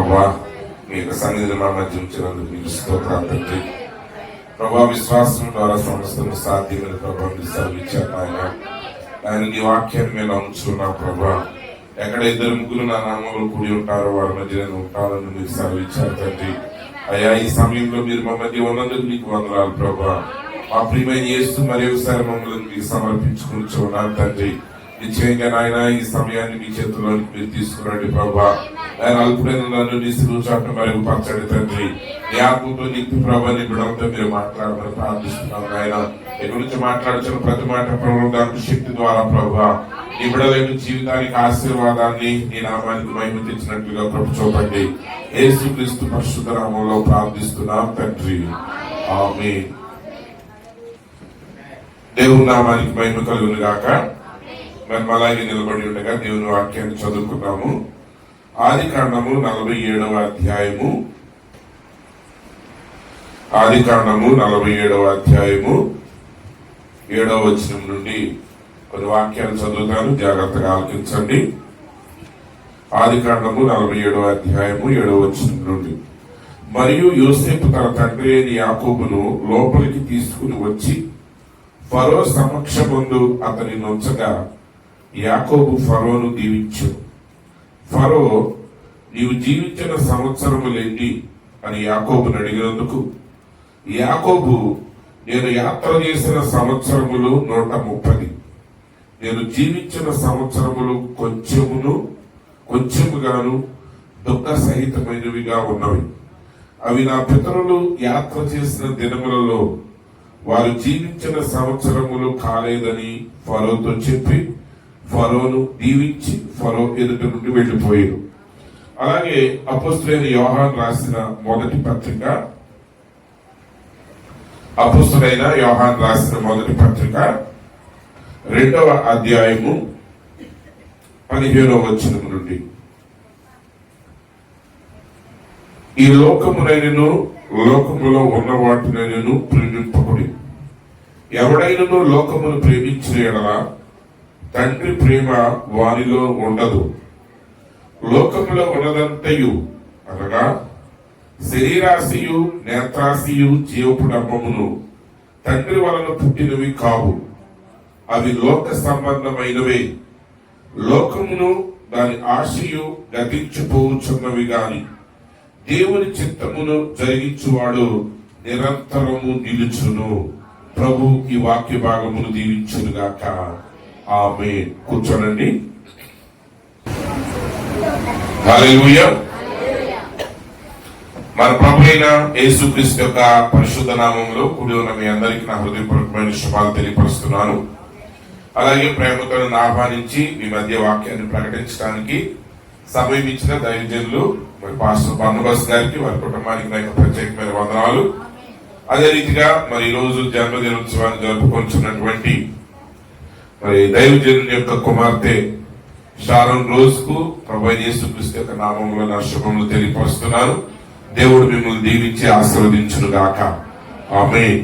ప్రభా మీ యొక్క సన్నిధిని మా మధ్య ఉంచినందుకు మీకు స్తోత్రాలు తండ్రి. ప్రభా విశ్వాసం ద్వారా సమస్తం సాధ్యమైన ప్రభావం మీరు సెలవిచ్చారు ఆయన నీ వాక్యాన్ని మేము నమ్ముచున్నాం ప్రభా. ఎక్కడ ఇద్దరు ముగ్గురు నా నామంలో కూడి ఉంటారో వారి మధ్య నేను ఉంటానని మీరు సెలవిచ్చారు తండ్రి. అయ్యా ఈ సమయంలో మీరు మా మధ్య ఉన్నందుకు మీకు వందనాలు ప్రభా. మా ప్రియమైన యేసు మరి ఒకసారి మమ్మల్ని మీకు సమర్పించుకుంటూ ఉన్నాను తండ్రి. నిశ్చయంగా నాయన ఈ సమయాన్ని మీ చేతుల్లోకి మీరు తీసుకురండి ప్రభా. ఆయన అల్పుడైన నన్ను నీ శిలువ చాటున మెరుగుపరచండి తండ్రి. నీ ఆత్మతో నింపి ప్రభా నీ బిడ్డలతో మీరు మాట్లాడమని ప్రార్థిస్తున్నాను ఆయన. ఎక్కడి నుంచి మాట్లాడుతున్న ప్రతి మాట ప్రభు దాని శక్తి ద్వారా ప్రభా నీ బిడ్డలైన జీవితానికి ఆశీర్వాదాన్ని నీ నామానికి మహిమ తెచ్చినట్లుగా ప్రభు చూపండి. యేసుక్రీస్తు పరిశుద్ధ నామంలో ప్రార్థిస్తున్నాం తండ్రి, ఆమేన్. దేవుని నామానికి మహిమ కలుగును గాక. మనం అలాగే నిలబడి ఉండగా దేవుని వాక్యాన్ని చదువుకున్నాము. ఆదికాండము 47వ అధ్యాయము 7వ వచనం నుండి కొన్ని వాక్యాలు చదువుతాను, జాగ్రత్తగా ఆలకించండి. ఆదికాండము 47వ అధ్యాయము 7వ వచనం నుండి. మరియు యోసేపు తన తండ్రి అయిన యాకోబును లోపలికి తీసుకుని వచ్చి ఫరో సమక్షమందు అతని నుంచగా యాకోబు ఫరోను దీవించు. ఫరో నీవు జీవించిన సంవత్సరములేంటి అని యాకోబును అడిగినందుకు యాకోబు నేను యాత్ర చేసిన సంవత్సరములు 130, నేను జీవించిన సంవత్సరములు కొంచెముగాను దుఃఖ సహితమైనవిగా ఉన్నవి. అవి నా పితరులు యాత్ర చేసిన దినములలో వారు జీవించిన సంవత్సరములు కాలేదని ఫరోతో చెప్పి ఫరోను దీవించి ఫరో ఎదుట నుండి వెళ్లిపోయారు. అలాగే అపోస్తలుడైన యోహాను రాసిన మొదటి పత్రిక 2వ అధ్యాయము 15వ వచనం నుండి. ఈ లోకమునైనను లోకములో ఉన్న వాటినైనను ప్రేమింపకుడి. ఎవడైనను లోకమును ప్రేమించిన యెడల తండ్రి ప్రేమ వానిలో ఉండదు. లోకములో ఉన్నదంతయు అనగా శరీరాశియు నేత్రాశియు జీవపుడమ్మమును తండ్రి వలన పుట్టినవి కావు, అవి లోక సంబంధమైనవే. లోకమును దాని ఆశయు గతించిపోవచ్చున్నవి గాని దేవుని చిత్తమును జరిగించువాడు నిరంతరము నిలుచును. ప్రభు ఈ వాక్య భాగమును దీవించునుగాక. ఆమేన్. కూర్చోనండి. హల్లెలూయా. మన ప్రభు అయిన యేసుక్రీస్తు యొక్క పరిశుద్ధ నామములో కూడి ఉన్న మీ అందరికీ నా హృదయపూర్వకమైన శుభాలు తెలియపరుస్తున్నాను. అలాగే ప్రేమతో ఆహ్వానించి మీ మధ్య వాక్యాన్ని ప్రకటించడానికి సమయం ఇచ్చిన దైవజనులు మరి పాస్టర్ బర్నబాస్ గారికి వారి కుటుంబానికి నా ప్రత్యేకమైన వందనాలు. అదే రీతిగా మరి ఈ రోజు జన్మదినోత్సవాన్ని జరుపుకొంటున్నటువంటి మరి దైవజనుని యొక్క కుమార్తె షారోన్ రోజ్ కు ప్రభు యేసుక్రీస్తు యొక్క నామములో నా శుభములు తెలియపరుస్తున్నాను. దేవుడు మిమ్మల్ని దీవించి ఆశీర్వదించును గాక. ఆమేన్.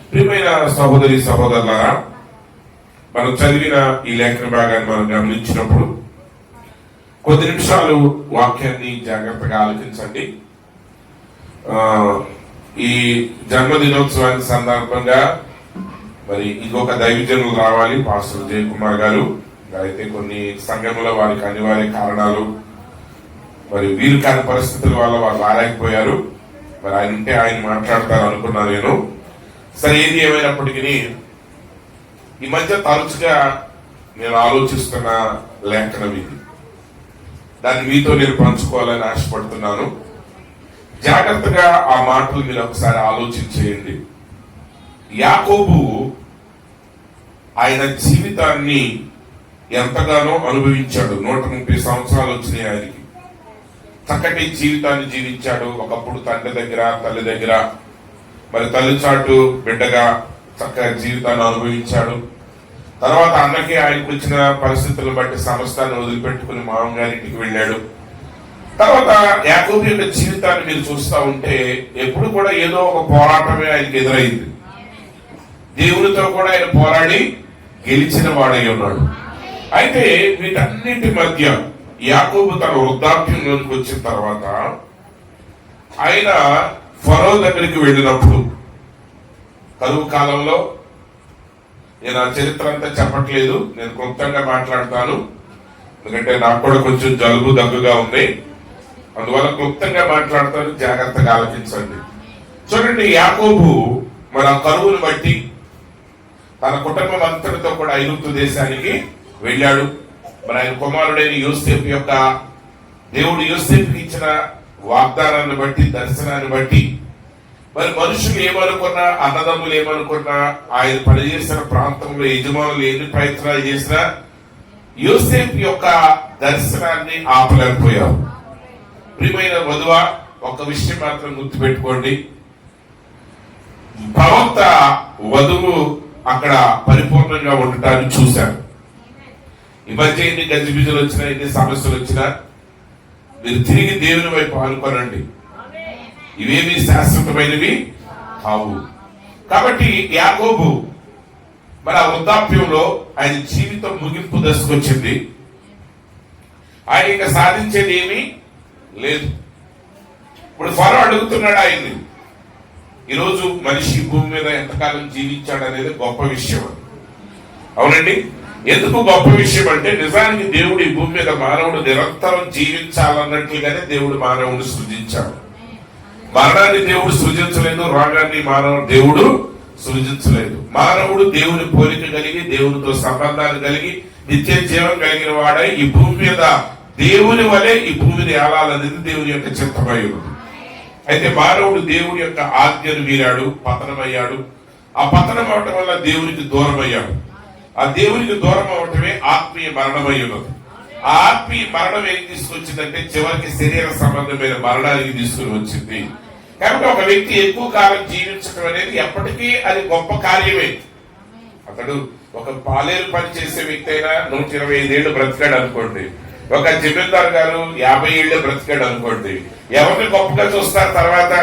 ప్రియమైన సహోదరి సహోదరులారా, మనం చదివిన ఈ లేఖన భాగాన్ని మనం గమనించినప్పుడు కొద్ది నిమిషాలు వాక్యాన్ని జాగ్రత్తగా ఆలోచించండి. ఈ జన్మదినోత్సవానికి సందర్భంగా మరి ఇంకొక దైవజనులు రావాలి, పాస్టర్ జయకుమార్ గారు. అయితే కొన్ని సంఘంలో వారికి అనివార్య కారణాలు మరి వీలు కాని పరిస్థితుల వల్ల వారు రాలేకపోయారు. మరి ఆయన ఉంటే ఆయన మాట్లాడతారు అనుకున్నాను నేను. సరే, ఏది ఏమైనప్పటికీ ఈ మధ్య తరచుగా నేను ఆలోచిస్తున్న లేఖనం ఇది. దాన్ని మీతో నేను పంచుకోవాలని ఆశపడుతున్నాను. జాగ్రత్తగా ఆ మాటలు మీరు ఒకసారి ఆలోచించేయండి. యాకోబు ఆయన జీవితాన్ని ఎంతగానో అనుభవించాడు. 130 సంవత్సరాలు వచ్చినాయి ఆయనకి. చక్కటి జీవితాన్ని జీవించాడు. ఒకప్పుడు తండ్రి దగ్గర తల్లి దగ్గర మరి తల్లి చాటు బిడ్డగా చక్కగా జీవితాన్ని అనుభవించాడు. తర్వాత అన్నకి ఆయనకు వచ్చిన పరిస్థితులను బట్టి సమస్తాన్ని వదిలిపెట్టుకుని మామగారింటికి వెళ్ళాడు. తర్వాత యాకోబు యొక్క జీవితాన్ని మీరు చూస్తూ ఉంటే ఎప్పుడు కూడా ఏదో ఒక పోరాటమే ఆయనకి ఎదురైంది. దేవునితో కూడా ఆయన పోరాడి గెలిచిన వాడై ఉన్నాడు. అయితే వీటన్నిటి మధ్య యాకోబు తన వృద్ధాప్యంలోకి వచ్చిన తర్వాత ఆయన ఫరో దగ్గరికి వెళ్ళినప్పుడు, కరువు కాలంలో, నేను ఆ చరిత్ర అంతా చెప్పట్లేదు, నేను క్లుప్తంగా మాట్లాడతాను, ఎందుకంటే నాకు కూడా కొంచెం జలుబు దగ్గుగా ఉంది, అందువల్ల క్లుప్తంగా మాట్లాడతాను, జాగ్రత్తగా ఆలకించండి. చూడండి, యాకోబు మన కరువును బట్టి తన కుటుంబం అంతటితో కూడా ఐగుప్తు దేశానికి వెళ్ళాడు. మరి ఆయన కుమారుడైన యోసేపు యొక్క, దేవుడు యోసేపుకి ఇచ్చిన వాగ్దానాన్ని బట్టి, దర్శనాన్ని బట్టి, మరి మనుషులు ఏమనుకున్నా, అన్నదమ్ములు ఏమనుకున్నా, ఆయన పనిచేసిన ప్రాంతంలో యజమానులు ఎన్ని ప్రయత్నాలు చేసినా యోసేపు యొక్క దర్శనాన్ని ఆపలేకపోయారు. ప్రియమైన వధువ, ఒక విషయం మాత్రం గుర్తుపెట్టుకోండి, ప్రవక్త వధువు అక్కడ పరిపూర్ణంగా ఉండటాన్ని చూశారు. ఈ మధ్య ఎన్ని గజిబిజలు వచ్చినా, ఎన్ని సమస్యలు వచ్చినా మీరు తిరిగి దేవుని వైపు ఆనుకోనండి. ఇవేమి శాశ్వతమైనవి కావు. కాబట్టి యాకోబు మన వృద్ధాప్యంలో ఆయన జీవితం ముగింపు దశకొచ్చింది. ఆయన ఇంకా సాధించేది ఏమీ లేదు. ఇప్పుడు ఫరో అడుగుతున్నాడు ఆయన్ని. ఈరోజు మనిషి భూమి మీద ఎంతకాలం జీవించాడు అనేది గొప్ప విషయం. అవునండి, ఎందుకు గొప్ప విషయం అంటే, నిజానికి దేవుడు ఈ భూమి మీద మానవుడు నిరంతరం జీవించాలన్నట్లుగానే దేవుడు మానవుడు సృజించాడు. మరణాన్ని దేవుడు సృజించలేదు, రోగాన్ని దేవుడు సృజించలేదు. మానవుడు దేవుని పోలిక కలిగి, దేవునితో సంబంధాలు కలిగి, నిత్య జీవం కలిగిన వాడై ఈ భూమి మీద దేవుని వలె ఈ భూమిని ఏలాలనేది దేవుని యొక్క చిత్తమై ఉంది. అయితే మానవుడు దేవుడి యొక్క ఆజ్ఞను మీరాడు, పతనమయ్యాడు. ఆ పతనం అవటం వల్ల దేవునికి దూరం అయ్యాడు. ఆ దేవునికి దూరం అవటమే ఆత్మీయ మరణమై ఉన్నది. ఆ ఆత్మీయ మరణం ఏం తీసుకొచ్చిందంటే, చివరికి శరీర సంబంధమైన మరణానికి తీసుకుని వచ్చింది. కాబట్టి ఒక వ్యక్తి ఎక్కువ కాలం జీవించడం అనేది ఎప్పటికీ అది గొప్ప కార్యమే. అతడు ఒక పాలేరు పని చేసే వ్యక్తి అయినా 125 ఏళ్ళు బ్రతికాడు అనుకోండి, ఒక జమీందారు గారు 50 ఏళ్ళు బ్రతికాడు అనుకోండి, ఎవరిని గొప్పగా చూస్తారు? తర్వాత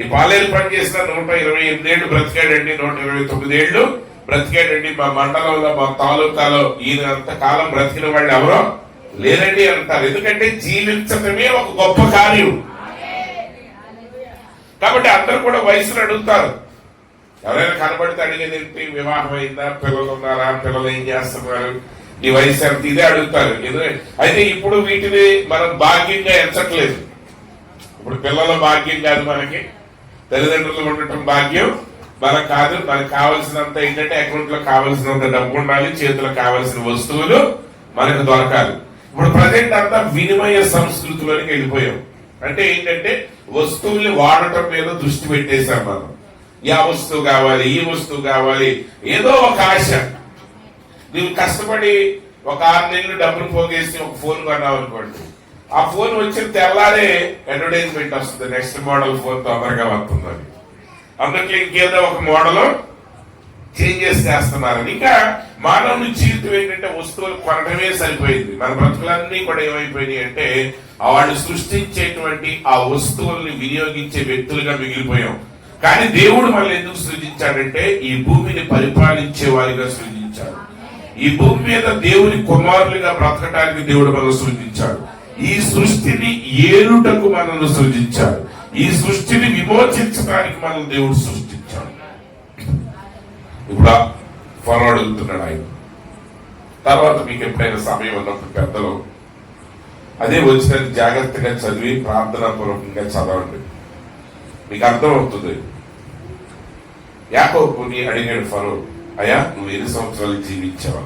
ఈ పాలేరు పని చేసిన 128 ఏళ్ళు బ్రతికాడండి, 129 ఏళ్ళు బ్రతికాడండి, మా మండలంలో, మా తాలూకాలో ఈయన అంత కాలం బ్రతికిన వాళ్ళు ఎవరో లేరండి అంటారు. ఎందుకంటే జీవించడమే ఒక గొప్ప కార్యం. కాబట్టి అందరూ కూడా వయసును అడుగుతారు. ఎవరైనా కనబడితే అడిగేది ఏంటి? వివాహం అయిందా, పిల్లలు ఉన్నారా, పిల్లలు ఏం చేస్తున్నారు, ఈ వయసు ఎంత, ఇదే అడుగుతారు. అయితే ఇప్పుడు వీటిని మనం భాగ్యంగా ఎంచట్లేదు. ఇప్పుడు పిల్లల భాగ్యం కాదు, మనకి తల్లిదండ్రులు ఉండటం భాగ్యం మనకు కాదు. మనకు కావాల్సినంత ఏంటంటే, అకౌంట్ లో కావాల్సినంత డబ్బు ఉండాలి, చేతిలో కావాల్సిన వస్తువులు మనకు దొరకాలి. ఇప్పుడు ప్రజెంట్ అంతా వినిమయ సంస్కృతిలోనికి వెళ్ళిపోయాం. అంటే ఏంటంటే, వస్తువుల్ని వాడటం మీద దృష్టి పెట్టేశాం మనం. ఆ వస్తువు కావాలి, ఈ వస్తువు కావాలి, ఏదో ఒక ఆశ. నువ్వు కష్టపడి ఒక 6 నెలలు డబ్బులు పోగేసి ఒక ఫోన్ కొన్నావు అనుకోండి, ఆ ఫోన్ వచ్చిన తెల్లారే అడ్వర్టైజ్మెంట్ వస్తుంది, నెక్స్ట్ మోడల్ ఫోన్ తొందరగా వస్తుందని. అందుకే ఇంకేదో ఒక మోడల్ చేంజెస్ చేస్తున్నారని. ఇంకా మానవుని జీవితం ఏంటంటే, వస్తువులు కొనడమే సరిపోయింది. మన బ్రతుకులన్నీ కూడా ఏమైపోయినాయి అంటే, వాళ్ళు సృష్టించేటువంటి ఆ వస్తువుల్ని వినియోగించే వ్యక్తులుగా మిగిలిపోయాం. కానీ దేవుడు మనల్ని ఎందుకు సృజించాడంటే, ఈ భూమిని పరిపాలించే వారిగా సృజించాడు. ఈ భూమి మీద దేవుని కుమారులుగా బ్రతకటానికి దేవుడు మనల్ని సృజించాడు. ఈ సృష్టిని ఏలుటకు మనల్ని సృజించాడు. ఈ సృష్టిని విమోచించడానికి మనల్ని దేవుడు సృష్టించాడు. ఇప్పుడు ఫరో అడుగుతున్నాడు ఆయన. తర్వాత మీకు ఎప్పుడైనా సమయం ఉన్నప్పుడు పెద్దలు అదే వచ్చిన జాగ్రత్తగా చదివి ప్రార్థనా పూర్వకంగా చదవండి, మీకు అర్థమవుతుంది. యాకోబుని అడిగాడు ఫరో, అయ్యా నువ్వు ఎన్ని సంవత్సరాలు జీవించావు?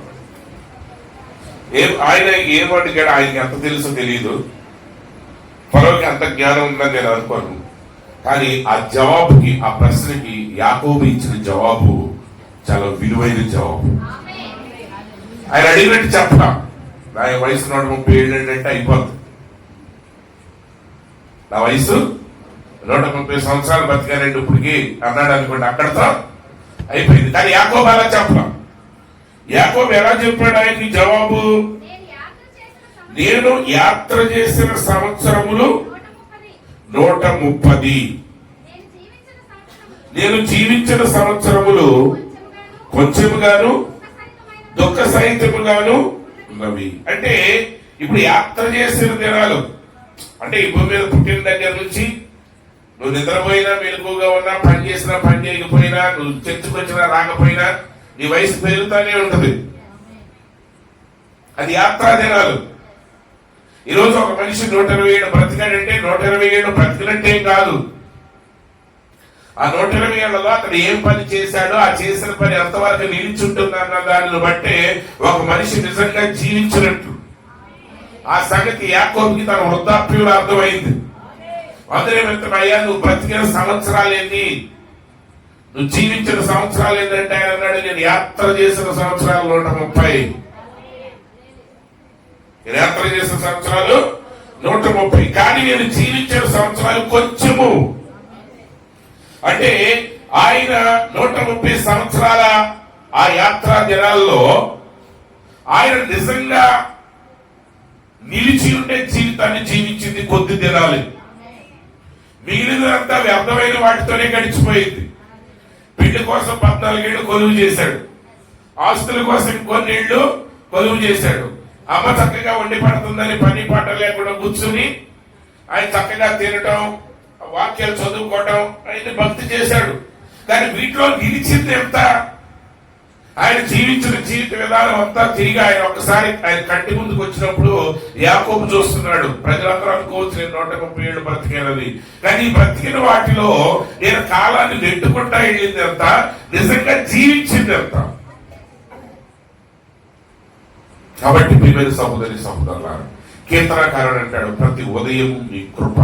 ఆయన ఏమడిగాడు? ఆయనకి ఎంత తెలుసో తెలియదు. ఫరోకి అంత జ్ఞానం ఉందని నేను అనుకోను. కానీ ఆ జవాబుకి, ఆ ప్రశ్నకి యాకోబు ఇచ్చిన జవాబు చాలా విలువైన జవాబు. ఆయన అడిగినట్టు చెప్పా, నా వయసు 130 ఏళ్ళు అంటే అయిపోతుంది. నా వయసు 130 సంవత్సరాలు బతికానండి ఇప్పటికి అన్నాడు అనుకోండి, అక్కడతో అయిపోయింది. కానీ యాకోబు అలా చెప్పలా. యాకోబు ఎలా చెప్పాడు ఆయనకి జవాబు? నేను యాత్ర చేసిన సంవత్సరములు 130, నేను జీవించిన సంవత్సరములు కొంచెముగాను దుఃఖ సహితముగాను ఉన్నవి. అంటే ఇప్పుడు యాత్ర చేసిన దినాలు అంటే ఈ భూమి మీద పుట్టిన దగ్గర నుంచి నువ్వు నిద్రపోయినా మెలకుగా ఉన్నా, పని చేసినా పని చేయకపోయినా, నువ్వు చర్చకొచ్చినా రాకపోయినా నీ వయసు పెరుగుతానే ఉంటది. అది యాత్రా దినాలు. ఈరోజు ఒక మనిషి 120 ఏళ్ళు బ్రతికాడంటే 120 ఏళ్ళు బ్రతికినట్టే ఏం కాదు. ఆ 120 ఏళ్లలో అతను ఏం పని చేశాడో, ఆ చేసిన పని ఎంతవరకు నిలిచుంటుందన్న దానిని బట్టే ఒక మనిషి నిజంగా జీవించినట్టు. ఆ సంగతి యాకోబుకి తన వృద్ధాప్యంలో అర్థమైంది. అందుకే మిత్రమయ్యా, నువ్వు బ్రతికిన సంవత్సరాలు ఏంటి, నువ్వు జీవించిన సంవత్సరాలు ఏంటంటే ఆయన అన్నాడు, నేను యాత్ర చేసిన సంవత్సరాలు 130. నేను యాత్ర చేసిన సంవత్సరాలు 130, కానీ నేను జీవించిన సంవత్సరాలు కొంచెము. అంటే ఆయన 130 సంవత్సరాల ఆ యాత్రా దినాల్లో ఆయన నిజంగా నిలిచి ఉండే జీవితాన్ని జీవించింది కొద్ది దినాలు. మిగిలినంతా వ్యర్థమైన వాటితోనే గడిచిపోయింది. పెళ్లి కోసం 14 ఏళ్ళు కొలువు చేశాడు, ఆస్తుల కోసం ఇంకొన్ని ఏళ్ళు కొలువు చేశాడు. అమ్మ చక్కగా వండి పడుతుందని పని పాట లేకుండా కూర్చుని ఆయన చక్కగా తినటం, వాక్యాలు చదువుకోవటం, ఆయన భక్తి చేశాడు. కానీ వీటిలో నిలిచింది ఎంత? ఆయన జీవించిన జీవిత విధానం అంతా తిరిగి ఆయన ఒక్కసారి ఆయన కంటి ముందుకు వచ్చినప్పుడు యాకోబు చూస్తున్నాడు. ప్రజలందరూ అనుకోవచ్చు నేను 130 ఏళ్ళు బ్రతికేనది, కానీ బ్రతికిన వాటిలో నేను కాలాన్ని నెట్టుకుంటా వెళ్ళింది ఎంత, నిజంగా జీవించింది ఎంత. కాబట్టి ప్రియమైన సహోదరి సహోదరులారా, కీర్తనకారుడు అంటాడు, ప్రతి ఉదయం నీ కృప,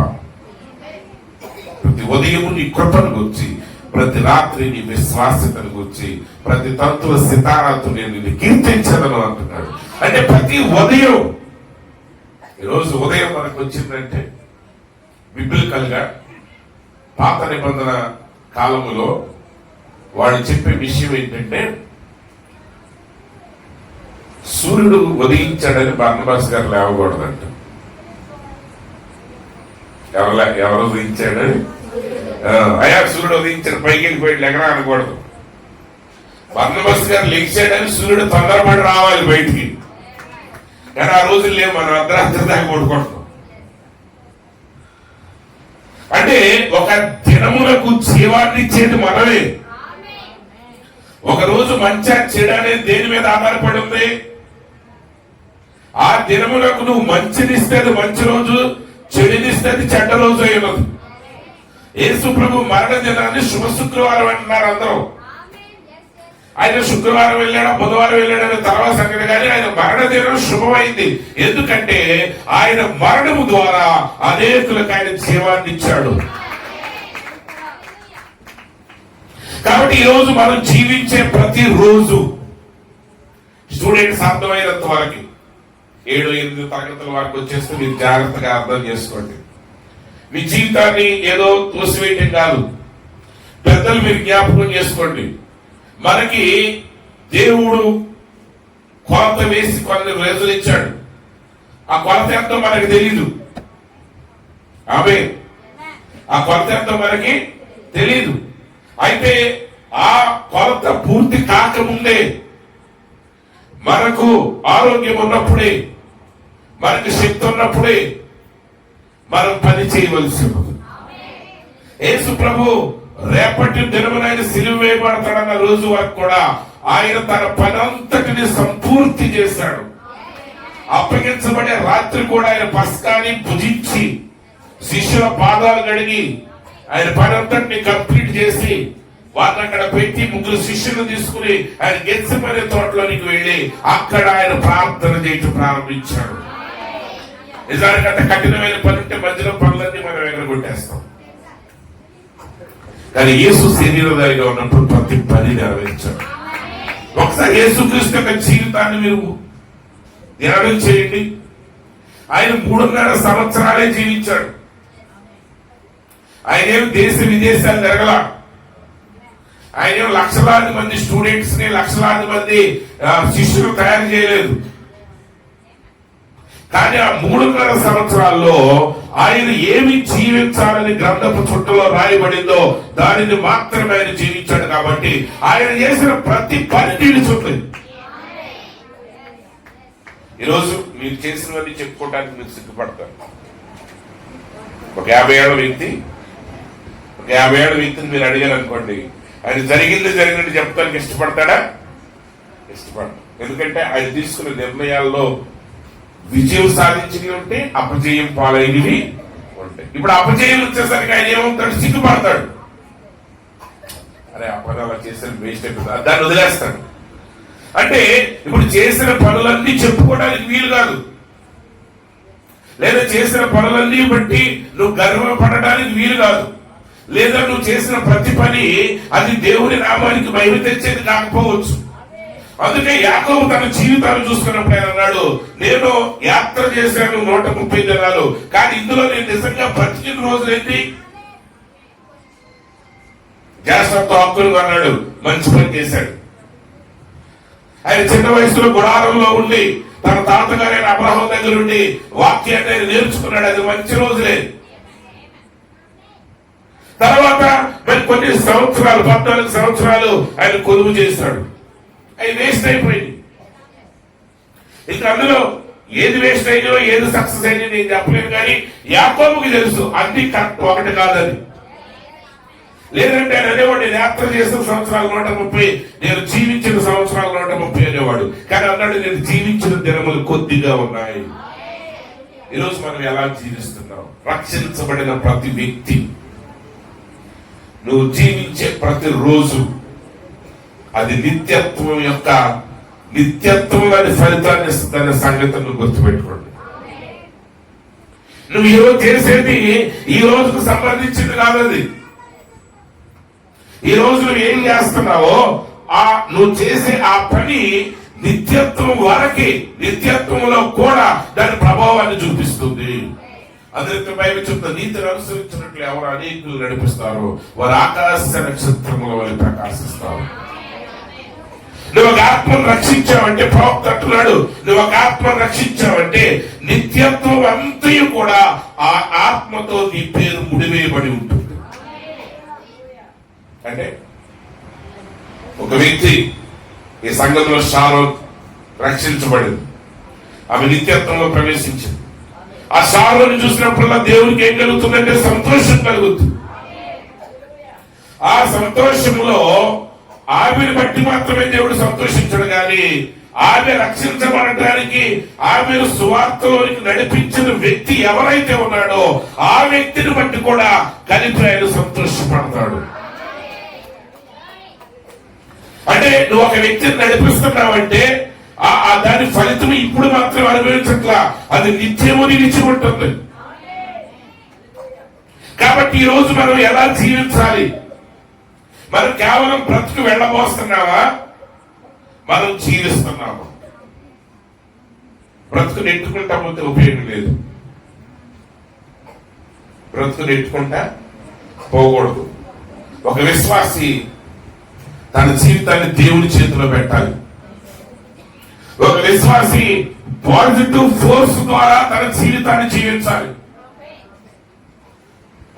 ప్రతి ఉదయము నీ కృపను గురించి, ప్రతి రాత్రి నీ విశ్వాసతను గురించి, ప్రతి తంతుల సితారాతో నేను నిన్ను కీర్తించదను అంటున్నాడు. అంటే ప్రతి ఉదయం, ఈరోజు ఉదయం మనకు వచ్చిందంటే బిబ్లికల్ గా పాత నిబంధన కాలములో వాళ్ళు చెప్పే విషయం ఏంటంటే, సూర్యుడు ఉదయించాడని బర్నబాస్ గారు లేవకూడదంట. ఎవరు ఉదయించాడని, అయా సూర్యుడు ఉదయించాడు పైకి వెళ్ళిపోయి ఎగరా అనకూడదు. బర్నబాస్ గారు లెగిసాడని సూర్యుడు తొందరపడి రావాలి బయటికి. కానీ ఆ రోజులు లేవు, మనం అర్ధరాత్రి దాకా కొడుకుంటాం. అంటే ఒక దినములకు జీవాన్ని ఇచ్చేది మనమే. ఒక రోజు మంచి చెడు అనేది దేని మీద ఆధారపడి ఉంది? ఆ దినములకు నువ్వు మంచినిస్తే అది మంచి రోజు, చెడునిస్తే అది చెడ్డ రోజు అయినది. యేసు ప్రభు మరణ దినాన్ని శుభ శుక్రవారం అంటున్నారు అందరూ. ఆయన శుక్రవారం వెళ్ళాడా బుధవారం వెళ్ళాడని తర్వాత సంగతి, కానీ ఆయన మరణ దినం శుభమైంది. ఎందుకంటే ఆయన మరణము ద్వారా అనేకులకు ఆయన జీవాన్ని ఇచ్చాడు. కాబట్టి ఈ రోజు మనం జీవించే ప్రతి రోజు, స్టూడెంట్స్ అర్థమైనంత వరకు 7-8 తరగతుల వరకు వచ్చేస్తే మీరు జాగ్రత్తగా అర్థం చేసుకోండి. మీ జీవితాన్ని ఏదో తోసివేయటం కాదు. పెద్దలు మీరు జ్ఞాపకం చేసుకోండి. మనకి దేవుడు కొలత వేసి కొన్ని రోజులు ఇచ్చాడు. ఆ కొలత ఎంతో మనకి తెలీదు. ఆమె ఆ కొలత ఎంతో మనకి తెలీదు. అయితే ఆ కొలత పూర్తి కాకముందే, మనకు ఆరోగ్యం ఉన్నప్పుడే, మనకు శక్తి ఉన్నప్పుడే మనం పని చేయవలసి ఉంది. యేసు ప్రభు రేపటి దినమునైన సిలువ వేయబడతాడన్న రోజు వరకు కూడా ఆయన తన పని అంతటిని సంపూర్తి చేశాడు. అప్పగించబడే రాత్రి కూడా ఆయన పస్కాని భుజించి శిష్యుల పాదాలు కడిగి ఆయన పని అంతటిని కంప్లీట్ చేసి వారిని అక్కడ పెట్టి 3 శిష్యులను తీసుకుని ఆయన గెత్సెమనే తోటలోనికి వెళ్లి అక్కడ ఆయన ప్రార్థన చేయటం ప్రారంభించాడు. నిజానికి అంత కఠినమైన పని ఉంటే మధ్యలో పనులన్నీ మనం ఎగరగొట్టేస్తాం. కానీ యేసు శరీరధారిగా ఉన్నప్పుడు ప్రతి పని నెరవేర్చాడు. ఒకసారి యేసుక్రీస్తు యొక్క జీవితాన్ని మీరు ధ్యానం చేయండి. ఆయన 3.5 సంవత్సరాలే జీవించాడు. ఆయన ఏమి దేశ విదేశాలు తిరగల. ఆయన ఏమి లక్షలాది మంది స్టూడెంట్స్ ని, లక్షలాది మంది శిష్యులు తయారు చేయలేదు. కానీ ఆ 3.5 సంవత్సరాల్లో ఆయన ఏమి జీవించాలని గ్రంథపు చుట్టలో రాయబడిందో దానిని మాత్రమే ఆయన జీవించాడు. కాబట్టి ఆయన చేసిన ప్రతి పని నిలుచుంది. ఈరోజు మీరు చేసినవన్నీ చెప్పుకోవడానికి మీరు సిగ్గుపడతారు. ఒక 50 ఏళ్ల వ్యక్తిని మీరు అడిగారు అనుకోండి, ఆయన జరిగినట్టు చెప్పడానికి ఇష్టపడతాడా? ఇష్టపడతాడు. ఎందుకంటే ఆయన తీసుకున్న నిర్ణయాల్లో విజయం సాధించినవి ఉంటే, అపజయం పాలైనవి ఉంటాయి. ఇప్పుడు అపజయం వచ్చేసరికి ఆయన ఏమవుతాడు? సిగ్గుపడతాడు. అరే అపద అలా చేసిన వేస్ట్ అయిపోతుంది, దాన్ని వదిలేస్తాడు. అంటే ఇప్పుడు చేసిన పనులన్నీ చెప్పుకోవడానికి వీలు కాదు, లేదా చేసిన పనులన్నీ బట్టి నువ్వు గర్వపడడానికి వీలు కాదు, లేదా నువ్వు చేసిన ప్రతి పని అది దేవుని నామానికి మహిమ తెచ్చేది కాకపోవచ్చు. అందుకే యాకోబు తన జీవితాన్ని చూసుకున్నప్పుడు ఆయన అన్నాడు, నేను యాత్ర చేశాను 130 దినాలు, కానీ ఇందులో నేను నిజంగా బ్రతికిన రోజులేంటి? జాగ్రత్త హక్కులు అన్నాడు, మంచి పని చేశాడు. ఆయన చిన్న వయసులో గుడారంలో ఉండి తన తాతగారైన అబ్రహాం దగ్గర ఉండి వాక్యాన్ని ఆయన నేర్చుకున్నాడు. అది మంచి రోజులే. తర్వాత మరి కొన్ని సంవత్సరాలు 14 సంవత్సరాలు ఆయన కొలువు చేశాడు. అవి వేస్ట్ అయిపోయింది. ఇంకా అందులో ఏది వేస్ట్ అయిందో ఏది సక్సెస్ అయింది నేను చెప్పలేను, కానీ యాకోబుకి తెలుసు అన్ని కరెక్ట్ ఒకటి కాదని. లేదంటే ఆయన అనేవాడు, నేను యాత్ర చేసిన సంవత్సరాలు 130, నేను జీవించిన సంవత్సరాలు 130 అనేవాడు. కానీ అన్నాడు, నేను జీవించిన దినములు కొద్దిగా ఉన్నాయి. ఈరోజు మనం ఎలా జీవిస్తున్నాం? రక్షించబడిన ప్రతి వ్యక్తి, నువ్వు జీవించే ప్రతి రోజు అది నిత్యత్వంలోని ఫలితాన్ని ఇస్తుందనే సంగతి నువ్వు గుర్తుపెట్టుకోండి. నువ్వు ఈరోజు చేసేది ఈ రోజుకు సంబంధించింది కాదు. అది ఈ రోజు నువ్వు ఏం చేస్తున్నావో నువ్వు చేసే ఆ పని నిత్యత్వం వరకే, నిత్యత్వంలో కూడా దాని ప్రభావాన్ని చూపిస్తుంది. అందుకే బైబిల్ చెప్తుంది, నీతిని అనుసరించినట్లు ఎవరు అనేకులు నడిపిస్తారో వారు ఆకాశ నక్షత్రముల వల్ల ప్రకాశిస్తారు. నువ్వు ఒక ఆత్మను రక్షించావంటే, ప్రవక్త అంటున్నాడు, నువ్వు ఒక ఆత్మను రక్షించావంటే నిత్యత్వం అంతయు కూడా ఆ ఆత్మతో నీ పేరు ముడివేయబడి ఉంటుంది. అంటే ఒక వ్యక్తి ఈ సంఘంలో షారోన్ రక్షించబడింది, ఆమె నిత్యత్వంలో ప్రవేశించింది. ఆ షారోని చూసినప్పుడల్లా దేవునికి ఏం కలుగుతుందంటే సంతోషం కలుగుతుంది. ఆ సంతోషంలో ఆమెను బట్టి మాత్రమే దేవుడు సంతోషించడు, కానీ ఆమె రక్షించబడటానికి ఆమెను సువార్తలోనికి నడిపించిన వ్యక్తి ఎవరైతే ఉన్నాడో ఆ వ్యక్తిని బట్టి కూడా కలిపి ఆయన సంతోషపడతాడు. అంటే నువ్వు ఒక వ్యక్తిని నడిపిస్తున్నావంటే దాని ఫలితం ఇప్పుడు మాత్రం అనుభవించట్లా, అది నిత్యము నిలిచి ఉంటుంది. కాబట్టి ఈ రోజు మనం ఎలా జీవించాలి? మనం కేవలం బ్రతుకు వెళ్ళబోస్తున్నావా? మనం జీవిస్తున్నాము. బ్రతుకు నెట్టుకుంటా పోతే ఉపయోగం లేదు. బ్రతుకు నెట్టుకుంటా పోకూడదు. ఒక విశ్వాసి తన జీవితాన్ని దేవుని చేతిలో పెట్టాలి. ఒక విశ్వాసి పాజిటివ్ ఫోర్స్ ద్వారా తన జీవితాన్ని జీవించాలి.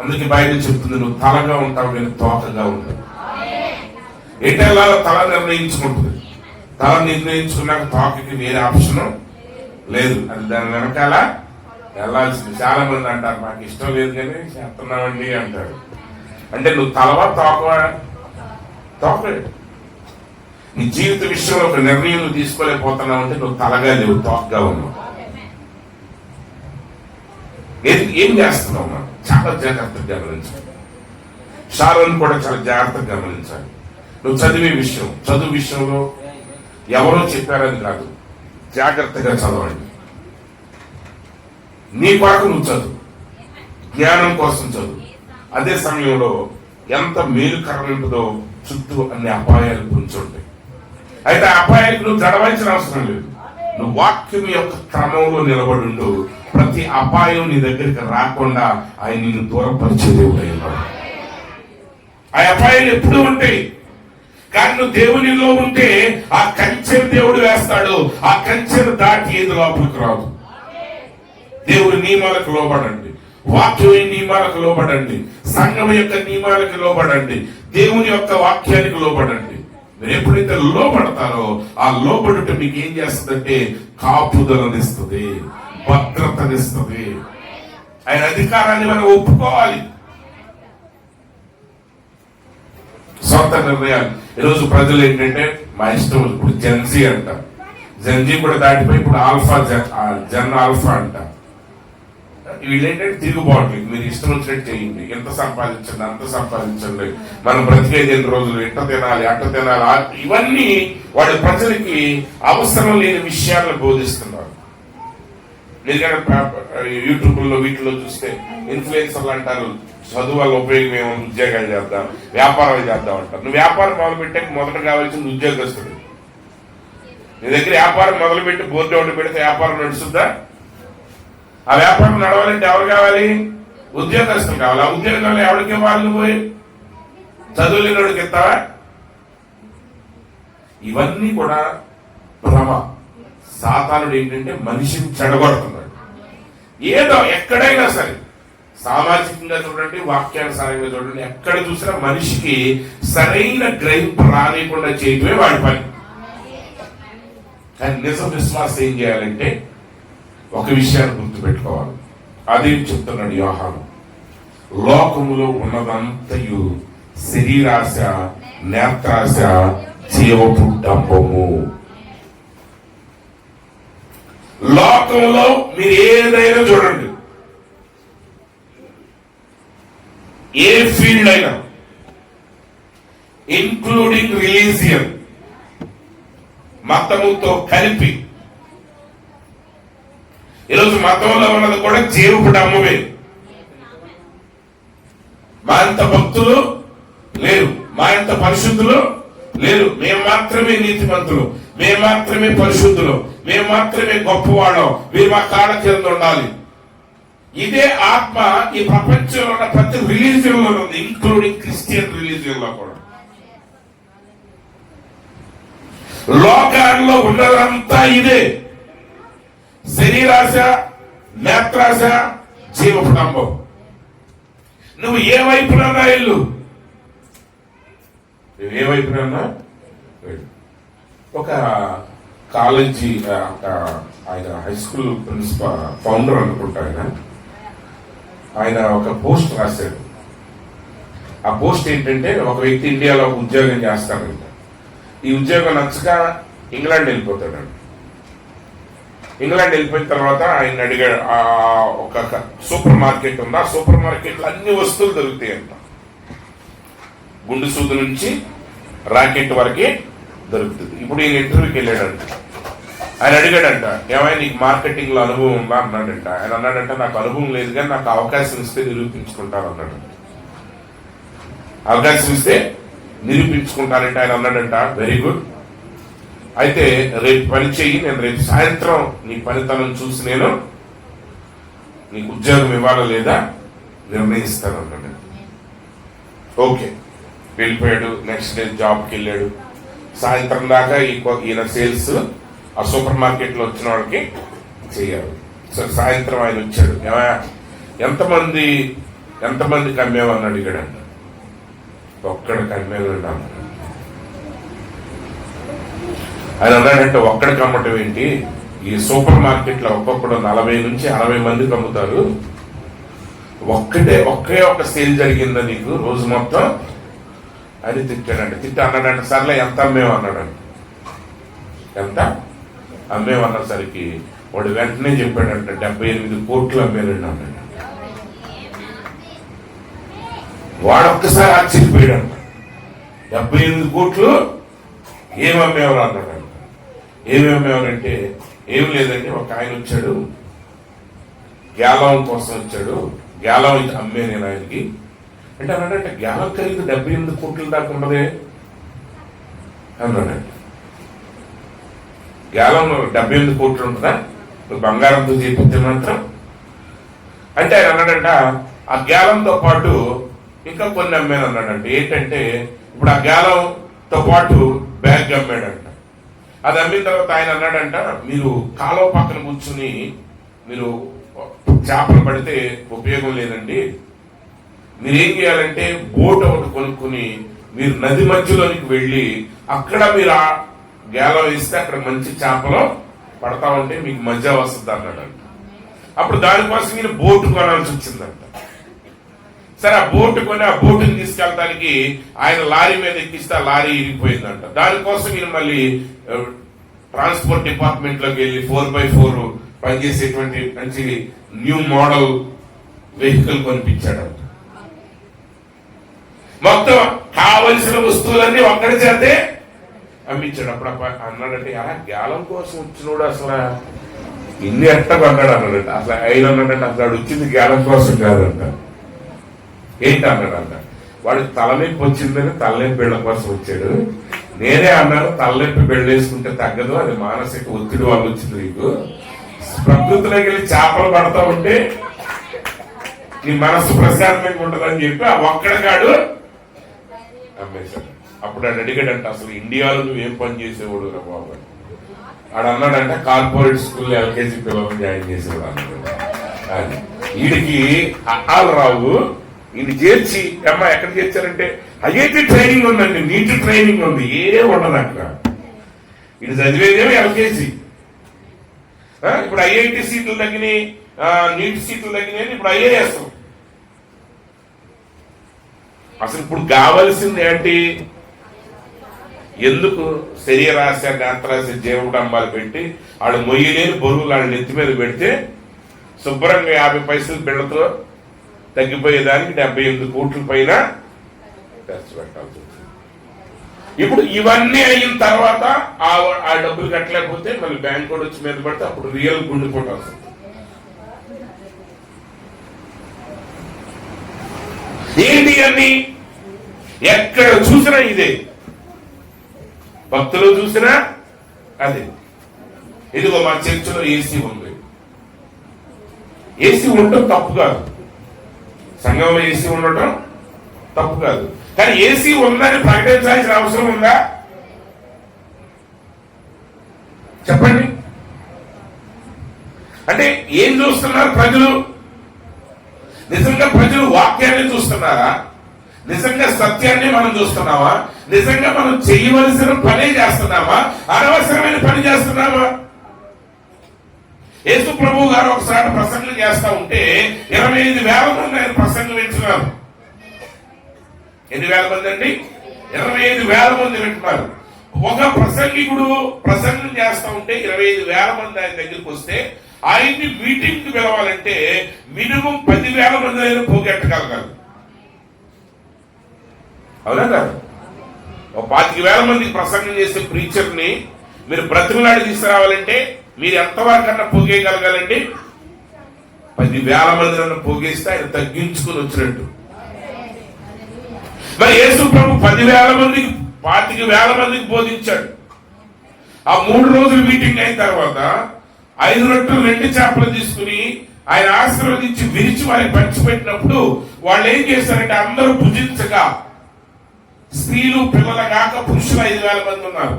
అందుకే బైబిల్ చెప్తుంది, నువ్వు తలగా ఉంటావు, నేను తోకగా ఉంటావు. ఎటెలా తల నిర్ణయించుకుంటుంది. తల నిర్ణయించుకున్నాక తోకకి వేరే ఆప్షన్ లేదు, అది దాని వెనకాల వెళ్ళాల్సింది. చాలా మంది అంటారు, నాకు ఇష్టం లేదు కానీ చేస్తున్నామండి అంటారు. అంటే నువ్వు తలవా తోకవా? తోకే. నీ జీవిత విషయంలో ఒక నిర్ణయం నువ్వు తీసుకోలేకపోతున్నావు అంటే నువ్వు తలగా లేవు, తోకగా ఉన్నావు. ఏం చేస్తున్నావు? మనం చాలా జాగ్రత్తగా గమనించాలి. షారోన్ కూడా చాలా జాగ్రత్తగా గమనించాలి. నువ్వు చదివే విషయం, చదువు విషయంలో ఎవరో చెప్పారని కాదు, జాగ్రత్తగా చదవండి. నీ కొరకు నువ్వు చదువు, జ్ఞానం కోసం చదువు. అదే సమయంలో ఎంత మేలుకరం ఉంటుందో చుట్టూ అన్ని అపాయాలు పొంచుంటాయి. అయితే అపాయానికి నువ్వు జడవలసిన అవసరం లేదు. నువ్వు వాక్యం యొక్క క్రమంలో నిలబడి ప్రతి అపాయం నీ దగ్గరికి రాకుండా ఆయన నిన్ను దూరపరిచే దేవుడు అయినాడు. ఆ అపాయాలు ఎప్పుడూ ఉంటాయి, కానీ నువ్వు దేవునిలో ఉంటే ఆ కంచెను దేవుడు వేస్తాడు. ఆ కంచెను దాటి ఏది లోపలికి రాదు. దేవుని నియమాలకు లోబడండి, వాక్యం నియమాలకు లోబడండి, సంఘం యొక్క నియమాలకు లోబడండి, దేవుని యొక్క వాక్యానికి లోబడండి. మీరు ఎప్పుడైతే లోపడతారో ఆ లోపడుట మీకు ఏం చేస్తుందంటే కాపుదలనిస్తుంది, భద్రతనిస్తుంది. ఆయన అధికారాన్ని మనం ఒప్పుకోవాలి. సొంత నిర్ణయాలు. ఈరోజు ప్రజలు ఏంటంటే మా ఇష్టం, ఇప్పుడు జెన్జీ అంట, జెన్జీ కూడా దాటిపోయి ఇప్పుడు జన్ ఆల్ఫా అంట. వీళ్ళేంటంటే తిరుగుబాటు, మీరు ఇష్టం వచ్చినట్టు చేయండి, ఎంత సంపాదించండి అంత సంపాదించండి, మనం బ్రతికేది 2 రోజులు, ఎట్ట తినాలి అట్ట తినాలి, ఇవన్నీ వాళ్ళ ప్రజలకి అవసరం లేని విషయాలను బోధిస్తున్నారు. యూట్యూబ్ లో వీటిలో చూస్తే ఇన్ఫ్లుయెన్సర్లు అంటారు, చదువు వల్ల ఉపయోగం ఏమో, ఉద్యోగాలు చేద్దాం, వ్యాపారాలు చేద్దాం అంటారు. నువ్వు వ్యాపారం మొదలుపెట్టాక మొదట కావాల్సింది ఉద్యోగస్తుడు. నీ దగ్గర వ్యాపారం మొదలుపెట్టి బోర్డు ఒకటి పెడితే వ్యాపారం నడుస్తుందా? ఆ వ్యాపారం నడవాలంటే ఎవరు కావాలి? ఉద్యోగస్తులు కావాలి. ఆ ఉద్యోగాలు ఎవరికి ఇవ్వాలి? నువ్వు చదువు లేనివాడికి ఇస్తావా? ఇవన్నీ కూడా భ్రమ. సాతానుడు ఏంటంటే మనిషిని చెడగొడుతున్నాడు. ఏదో ఎక్కడైనా సరే, సామాజికంగా చూడండి, వాక్యానుసారంగా చూడండి, ఎక్కడ చూసినా మనిషికి సరైన గ్రహింపు రానికుండా చేయటమే వాడి పని. కానీ నిజ విశ్వాసం ఏం చేయాలంటే ఒక విషయాన్ని గుర్తుపెట్టుకోవాలి. అదేం చెప్తున్నాడు యోహాను, లోకములో ఉన్నదంతయు శరీరాశ, నేత్రాశ, జీవపు డంబము. లోకంలో మీరు ఏదైనా చూడండి, ఏ ఫీల్డ్ అయినా, ఇంక్లూడింగ్ రిలీజియన్, మతముతో కలిపి. ఈరోజు మతంలో ఉన్నది కూడా జీవపు డంబమే. మా అంత భక్తులు లేరు, మా అంత పరిశుద్ధులు లేరు, మేము మాత్రమే నీతిమంతులు, మేము మాత్రమే పరిశుద్ధులు, మేము మాత్రమే గొప్పవాళ్ళం, మీరు మా కాళ్ళ కింద ఉండాలి. ఇదే ఆత్మ ఈ ప్రపంచంలో ఉన్న ప్రతి రిలీజియన్ లో ఉంది, ఇంక్లూడింగ్ క్రిస్టియన్ రిలీజియన్ లో కూడా. లోకాల్లో ఉన్నదంతా ఇదే, శరీరాశ, నేత్రాశ, జీవపు డంబం. నువ్వు ఏ వైపునన్నా వెళ్ళు, ఏ వైపునన్నా వెళ్ళు. ఒక కాలేజీ, ఆయన హై స్కూల్ ప్రిన్సిపల్, ఫౌండర్ అనుకుంటా, ఆయన ఒక పోస్ట్ రాశాడు. ఆ పోస్ట్ ఏంటంటే, ఒక వ్యక్తి ఇండియాలో ఒక ఉద్యోగం చేస్తాడంట. ఈ ఉద్యోగం నచ్చక ఇంగ్లాండ్ వెళ్ళిపోతాడంట. ఇంగ్లాండ్ వెళ్ళిపోయిన తర్వాత ఆయన అడిగాడు, ఒక సూపర్ మార్కెట్ ఉంది, ఆ సూపర్ మార్కెట్ లో అన్ని వస్తువులు దొరుకుతాయంట. గుండు సూదు నుంచి రాకెట్ వరకే దొరుకుతుంది. ఇప్పుడు ఈయన ఇంటర్వ్యూకి వెళ్ళాడంట. ఆయన అడిగాడంట, ఏమైనా నీకు మార్కెటింగ్ లో అనుభవం ఉందా అన్నాడంట. ఆయన అన్నాడంట, నాకు అనుభవం లేదు కానీ నాకు అవకాశం ఇస్తే నిరూపించుకుంటాను అన్నాడు. అవకాశం ఇస్తే నిరూపించుకుంటానంటే ఆయన అన్నాడంట, వెరీ గుడ్, అయితే రేపు పని చెయ్యి, నేను రేపు సాయంత్రం నీ పనితనం చూసి నేను నీకు ఉద్యోగం ఇవ్వాలా లేదా నిర్ణయిస్తాను అన్నాడు. ఓకే, వెళ్ళిపోయాడు. నెక్స్ట్ డే జాబ్కి వెళ్ళాడు. సాయంత్రం దాకా ఈయన సేల్స్ ఆ సూపర్ మార్కెట్ లో వచ్చిన వాళ్ళకి చేయాలి. సో సాయంత్రం ఆయన వచ్చాడు, ఎంతమందికి అమ్మేవని అడిగాడంట. ఒక్కడికి అమ్మేవాడు అన్నాడు. ఆయన అన్నాడంటే, ఒక్కడికి అమ్మటం ఏంటి, ఈ సూపర్ మార్కెట్ లో ఒక్కొక్కడు 40 నుంచి 60 మందికి అమ్ముతారు, ఒకే ఒక సేల్ జరిగిందా నీకు రోజు మొత్తం అని తిట్టాడంట. అన్నాడంట, సర్లే ఎంత అమ్మేమన్నాడంట. ఎంత అమ్మేమన్నసరికి వాడు వెంటనే చెప్పాడంట, 78 కోట్లు అమ్మేనండి అన్నాడు. వాడు ఒక్కసారి ఆశ్చర్యపోయాడంట, 78 కోట్లు ఏమమ్మేవారు అన్నాడంట. ఏమేమేవారంటే, ఏం లేదండి, ఒక ఆయన వచ్చాడు, గ్యాలం కోసం వచ్చాడు, గ్యాలం అమ్మే నేను ఆయనకి అంటే అన్నాడంటే, గ్యాలం ఖరీదు 78 కోట్ల దాకా ఉన్నదే అన్నాడంట. గ్యాలం 78 కోట్లు ఉంటుందా నువ్వు బంగారంతో చేపిస్తే మాత్రం అంటే ఆయన అన్నాడంట, ఆ గ్యాలంతో పాటు ఇంకా కొన్ని అమ్మాను అన్నాడంట. ఏంటంటే, ఇప్పుడు ఆ గ్యాలంతో పాటు బ్యాగ్ అమ్మాడంట. అది అమ్మిన తర్వాత ఆయన అన్నాడంట, మీరు కాలువ పక్కన కూర్చుని మీరు చేపలు పడితే ఉపయోగం లేదండి, మీరేం చేయాలంటే బోట్ ఒకటి కొనుక్కుని మీరు నది మధ్యలోనికి వెళ్ళి అక్కడ మీరు ఆ గేలం వేస్తే అక్కడ మంచి చేపలు పడతా ఉంటే మీకు మజా వస్తుంది అన్నాడు. అప్పుడు దానికోసం ఈయన బోటు కొనాల్సి వచ్చిందంట. సరే ఆ బోటు కొని ఆ బోటుని తీసుకెళ్ళడానికి ఆయన లారీ మీద ఎక్కిస్తే ఆ లారీ ఇరిగిపోయిందంట. దానికోసం ఈయన మళ్ళీ ట్రాన్స్పోర్ట్ డిపార్ట్మెంట్ లోకి వెళ్ళి 4x4 పనిచేసేటువంటి మంచి న్యూ మోడల్ వెహికల్ కొనిపించాడంట. మొత్తం కావలసిన వస్తువులన్నీ ఒక్కడి చేతే అమ్మించాడు. అప్పుడు అన్నాడంటే అలా గ్యాలం కోసం వచ్చినోడు అసలు ఇన్ని ఎట్ట కొన్నాడు అన్నాడంట. అసలు ఆయన అన్నాడంటే అసలు వచ్చింది గ్యాలం కోసం కాదంట. ఏంటి అన్నాడంట, వాడు తలనొప్పి వచ్చిందని తలనొప్పి బిళ్ళ కోసం వచ్చాడు. నేనే అన్నాను తలనొప్పి బిళ్ళేసుకుంటే తగ్గదు, అది మానసిక ఒత్తిడి వల్ల వచ్చింది. నీకు ప్రకృతిలోకి వెళ్ళి చేపలు పడతా ఉంటే నీ మనసు ప్రశాంతంగా ఉంటుందని చెప్పి ఆ ఒక్కడికాడు అమ్మేశాడు. అప్పుడు ఆడు అడిగాడంట, అసలు ఇండియాలో నువ్వేం పని చేసేవాడు రా బాబు? ఆడు అన్నాడంటే కార్పొరేట్ స్కూల్ ఎల్కేజీ పిల్లలను జాయిన్ చేసేవాడు అన్నాడు. వీడికి అహాలు రావు, ఈయన చేర్చి అమ్మ ఎక్కడ చేర్చారంటే ఐఐటి ట్రైనింగ్ ఉందండి, నీట్ ట్రైనింగ్ ఉంది, ఏ ఉండదు అక్కడ. ఇది చదివేదేమో ఎల్కేజీ. ఇప్పుడు ఐఐటి సీట్లు తగ్గినాయి, నీట్ సీట్లు తగ్గినాయి, ఇప్పుడు ఐఏఎస్. అసలు ఇప్పుడు కావలసింది ఏంటి? ఎందుకు శరీరాశ నేత్రాశ జీవడంబాలు పెట్టి ఆడు మొయ్యలేని బరువులు ఆడు నెత్తి మీద పెడితే శుభ్రంగా 50 పైసలు బిళ్ళతో తగ్గిపోయేదానికి 78 కోట్ల పైన ఖర్చు పెట్టాల్సి వచ్చింది. ఇప్పుడు ఇవన్నీ అయిన తర్వాత ఆ డబ్బులు కట్టలేకపోతే మళ్ళీ బ్యాంక్ కూడా వచ్చి మీద పడితే అప్పుడు రియల్ గుండెపోటు వస్తుంది. ఏంటి అన్ని ఎక్కడ చూసినా ఇదే, భక్తులు చూసినా అదే. ఇదిగో మా చర్చిలో ఏసీ ఉంది. ఏసీ ఉండటం తప్పు కాదు, సంఘంలో ఏసీ ఉండటం తప్పు కాదు. కానీ ఏసీ ఉందని ప్రకటించాల్సిన అవసరం ఉందా? చెప్పండి. అంటే ఏం చూస్తున్నారు ప్రజలు? నిజంగా ప్రజలు వాక్యాన్ని చూస్తున్నారా? నిజంగా సత్యాన్ని మనం చూస్తున్నామా? నిజంగా మనం చేయవలసిన పనే చేస్తున్నామా? అనవసరమైన పని చేస్తున్నామా? యేసు ప్రభు గారు ఒకసారి ప్రసంగం చేస్తా ఉంటే 25,000 మంది ఆయన ప్రసంగం వింటున్నారు. ఎన్ని వేల మంది అండి? 25,000 మంది వింటున్నారు. ఒక ప్రసంగికుడు ప్రసంగం చేస్తా ఉంటే 25,000 మంది ఆయన దగ్గరికి వస్తే ఆయన్ని మీటింగ్ కి పిలవాలంటే మినిమం 10,000 మంది అయినా పోగొట్టగలగాలి. అవునా కాదు? ఒక 25,000 మందికి ప్రసంగం చేసే ప్రీచర్ ని మీరు బ్రతిమలాడి తీసుకురావాలంటే మీరు ఎంతవరకన్నా పోగేయగలగాలండి? 10,000 మంది పోగేస్తే ఆయన తగ్గించుకుని వచ్చినట్టు. మరి యేసు ప్రభు 10,000 మందికి 25,000 మందికి బోధించాడు. ఆ 3 రోజులు మీటింగ్ అయిన తర్వాత 5 రొట్టెలు 2 చేపలు తీసుకుని ఆయన ఆశీర్వదించి విరిచి వారికి పంచిపెట్టినప్పుడు వాళ్ళు ఏం చేశారంటే అందరూ భుజించగా స్త్రీలు పిల్లల కాక పురుషులు 5,000 మంది ఉన్నారు.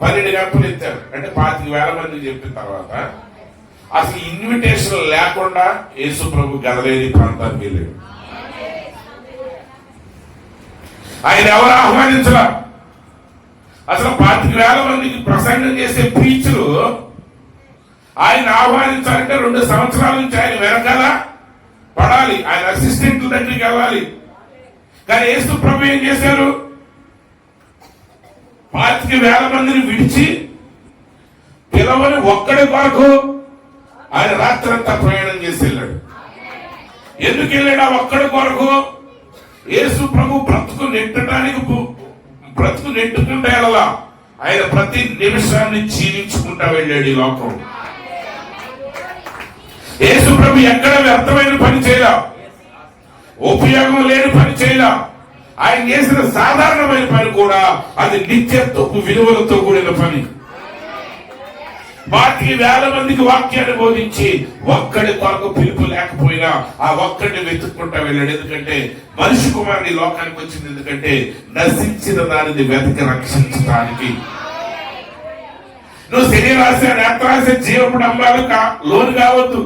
12 గంటలు ఎత్తారు. అంటే 25,000 మంది చెప్పిన తర్వాత అసలు ఇన్విటేషన్ లేకుండా యేసు ప్రభు గదలేని ప్రాంతానికి వెళ్ళాడు. ఆయన ఎవరు ఆహ్వానించలా. అసలు 25,000 మందికి ప్రసంగం చేసే ప్రీచరు ఆయన ఆహ్వానించాలంటే 2 సంవత్సరాల నుంచి ఆయన వెనకాల పడాలి, ఆయన అసిస్టెంట్ల దగ్గరికి వెళ్ళాలి. కానీ యేసు ప్రభు ఏం చేశారు? 25,000 మందిని విడిచి పిలవని ఒక్కడి కొరకు ఆయన రాత్రంతా ప్రయాణం చేసి వెళ్ళాడు. ఎందుకు వెళ్ళాడు ఆ ఒక్కడి కొరకు? యేసు ప్రభు బ్రతుకు నెట్టుకుంటా వెళ్ళాలా, ఆయన ప్రతి నిమిషాన్ని జీవించుకుంటా వెళ్ళాడు ఈ లోకం. యేసు ప్రభు ఎక్కడ వ్యర్థమైన పని చేయలా, ఉపయోగం లేని పని చేయలా. ఆయన చేసిన సాధారణమైన పని కూడా అది నిత్యత్వపు విలువలతో కూడిన పని. 25,000 మందికి వాక్యాన్ని బోధించి ఒక్కడి కొరకు పిలుపు లేకపోయినా ఆ ఒక్కడిని వెతుక్కుంటా వెళ్ళాడు. ఎందుకంటే మనిషి కుమారుడి లోకానికి వచ్చింది ఎందుకంటే నశించిన దానిని వెతికి రక్షించడానికి. నువ్వు శరీరాశ నేత్రాశ జీవపు డంబాలు లోను కావద్దు.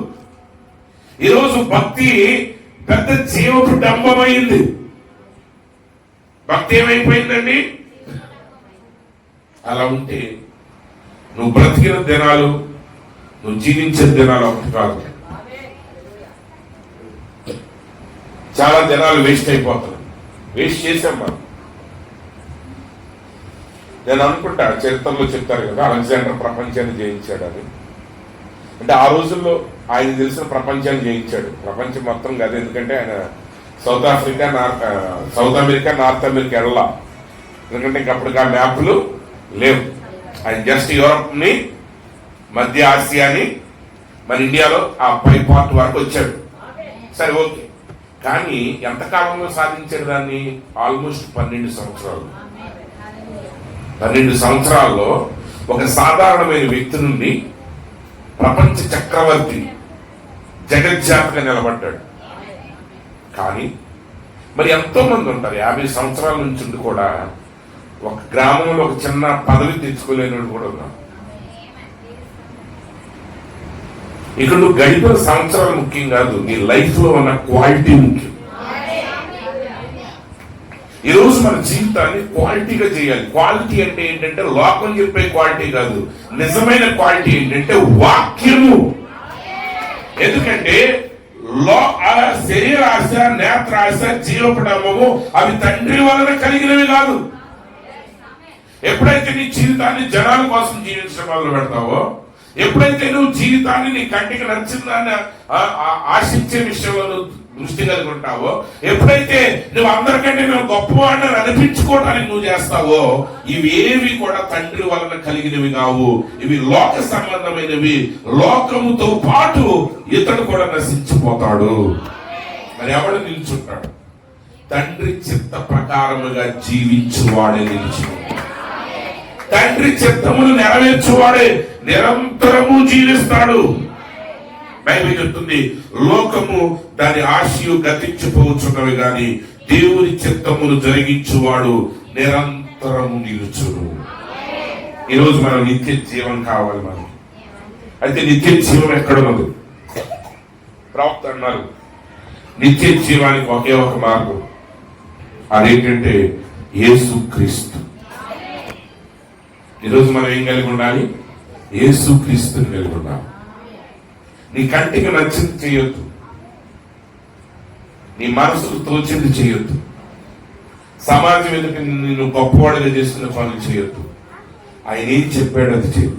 ఈరోజు భక్తి పెద్ద జీవపు డంబమైంది. భక్తి ఏమైపోయిందండి? అలా ఉంటే నువ్వు బ్రతికిన దినాలు, నువ్వు జీవించిన దినాలు ఒకటి కాదు. చాలా దినాలు వేస్ట్ అయిపోతున్నాయి. వేస్ట్ చేసాం మనం. నేను అనుకుంటా, చరిత్రలో చెప్తారు కదా, అలెగ్జాండర్ ప్రపంచాన్ని జయించాడు అని. అంటే ఆ రోజుల్లో ఆయన తెలిసిన ప్రపంచాన్ని జయించాడు. ప్రపంచం మొత్తం కాదు, ఎందుకంటే ఆయన సౌత్ అమెరికా, నార్త్ అమెరికా వెళ్ళా. ఎందుకంటే ఇంకప్పటికి ఆ మ్యాప్లు లేవు. ఆయన జస్ట్ యూరప్ ని, మధ్య ఆసియాని, మన ఇండియాలో ఆ పై పార్ట్ వరకు వచ్చాడు. సరే, ఓకే. కానీ ఎంతకాలంలో సాధించాడు దాన్ని? ఆల్మోస్ట్ 12 సంవత్సరాలు. 12 సంవత్సరాల్లో ఒక సాధారణమైన వ్యక్తి నుండి ప్రపంచ చక్రవర్తి, జగజ్జాతగా నిలబడ్డాడు. కానీ మరి ఎంతో మంది ఉంటారు 50 సంవత్సరాల నుంచి ఉండి కూడా ఒక గ్రామంలో ఒక చిన్న పదవి తెచ్చుకోలేని కూడా ఉన్నారు. ఇక్కడ నువ్వు గడిపిన సంవత్సరాలు ముఖ్యం కాదు, నీ లైఫ్ లో ఉన్న క్వాలిటీ ముఖ్యం. ఈ రోజు మన జీవితాన్ని క్వాలిటీగా చేయాలి. క్వాలిటీ అంటే ఏంటంటే లోకం చెప్పే క్వాలిటీ కాదు, నిజమైన క్వాలిటీ ఏంటంటే వాక్యము. ఎందుకంటే శరీరాశ, నేత్రాశ, జీవపడమము అవి తండ్రి వలన కలిగినవి కాదు. ఎప్పుడైతే నీ జీవితాన్ని జనాల కోసం జీవించడం మొదలు పెడతావో, ఎప్పుడైతే నువ్వు జీవితాన్ని నీ కంటికి నచ్చిందాన్ని ఆశించే విషయంలో నువ్వు దృష్టి కలిగి ఉంటావో, ఎప్పుడైతే నువ్వు అందరికంటే నువ్వు గొప్పవాడిని అనిపించుకోవడానికి నువ్వు చేస్తావో, ఇవేవి కూడా తండ్రి వలన కలిగినవి కావు. ఇవి లోక సంబంధమైనవి. లోకముతో పాటు ఇతడు కూడా నశించిపోతాడు. మరి ఎవడు నిల్చుంటాడు? తండ్రి చిత్త ప్రకారముగా జీవించువాడే నిలిచి, తండ్రి చిత్తమును నెరవేర్చువాడే నిరంతరము జీవిస్తాడు. బైబిల్ చెప్తుంది, లోకము దాని ఆశయు గతించిపోవచ్చున్నవి గాని దేవుని చిత్తమును జరిగించువాడు నిరంతరము నిలుచును. ఈరోజు మనం నిత్య జీవం కావాలి మనకి. అయితే నిత్య జీవం ఎక్కడున్నది? ప్రవక్త అన్నారు, నిత్య జీవానికి ఒకే ఒక మార్గం, అదేంటంటే యేసుక్రీస్తు. ఈరోజు మనం ఏం కలిగి ఉండాలి? యేసుక్రీస్తుని కలిగి ఉండాలి. నీ కంటికి నచ్చింది చేయొద్దు, నీ మనసుకు తోచింది చేయొద్దు, సమాజం ఎందుకు నిన్ను గొప్పవాడిగా చేసుకునే పనులు చేయొద్దు. ఆయన ఏం చెప్పాడు అది చేయు.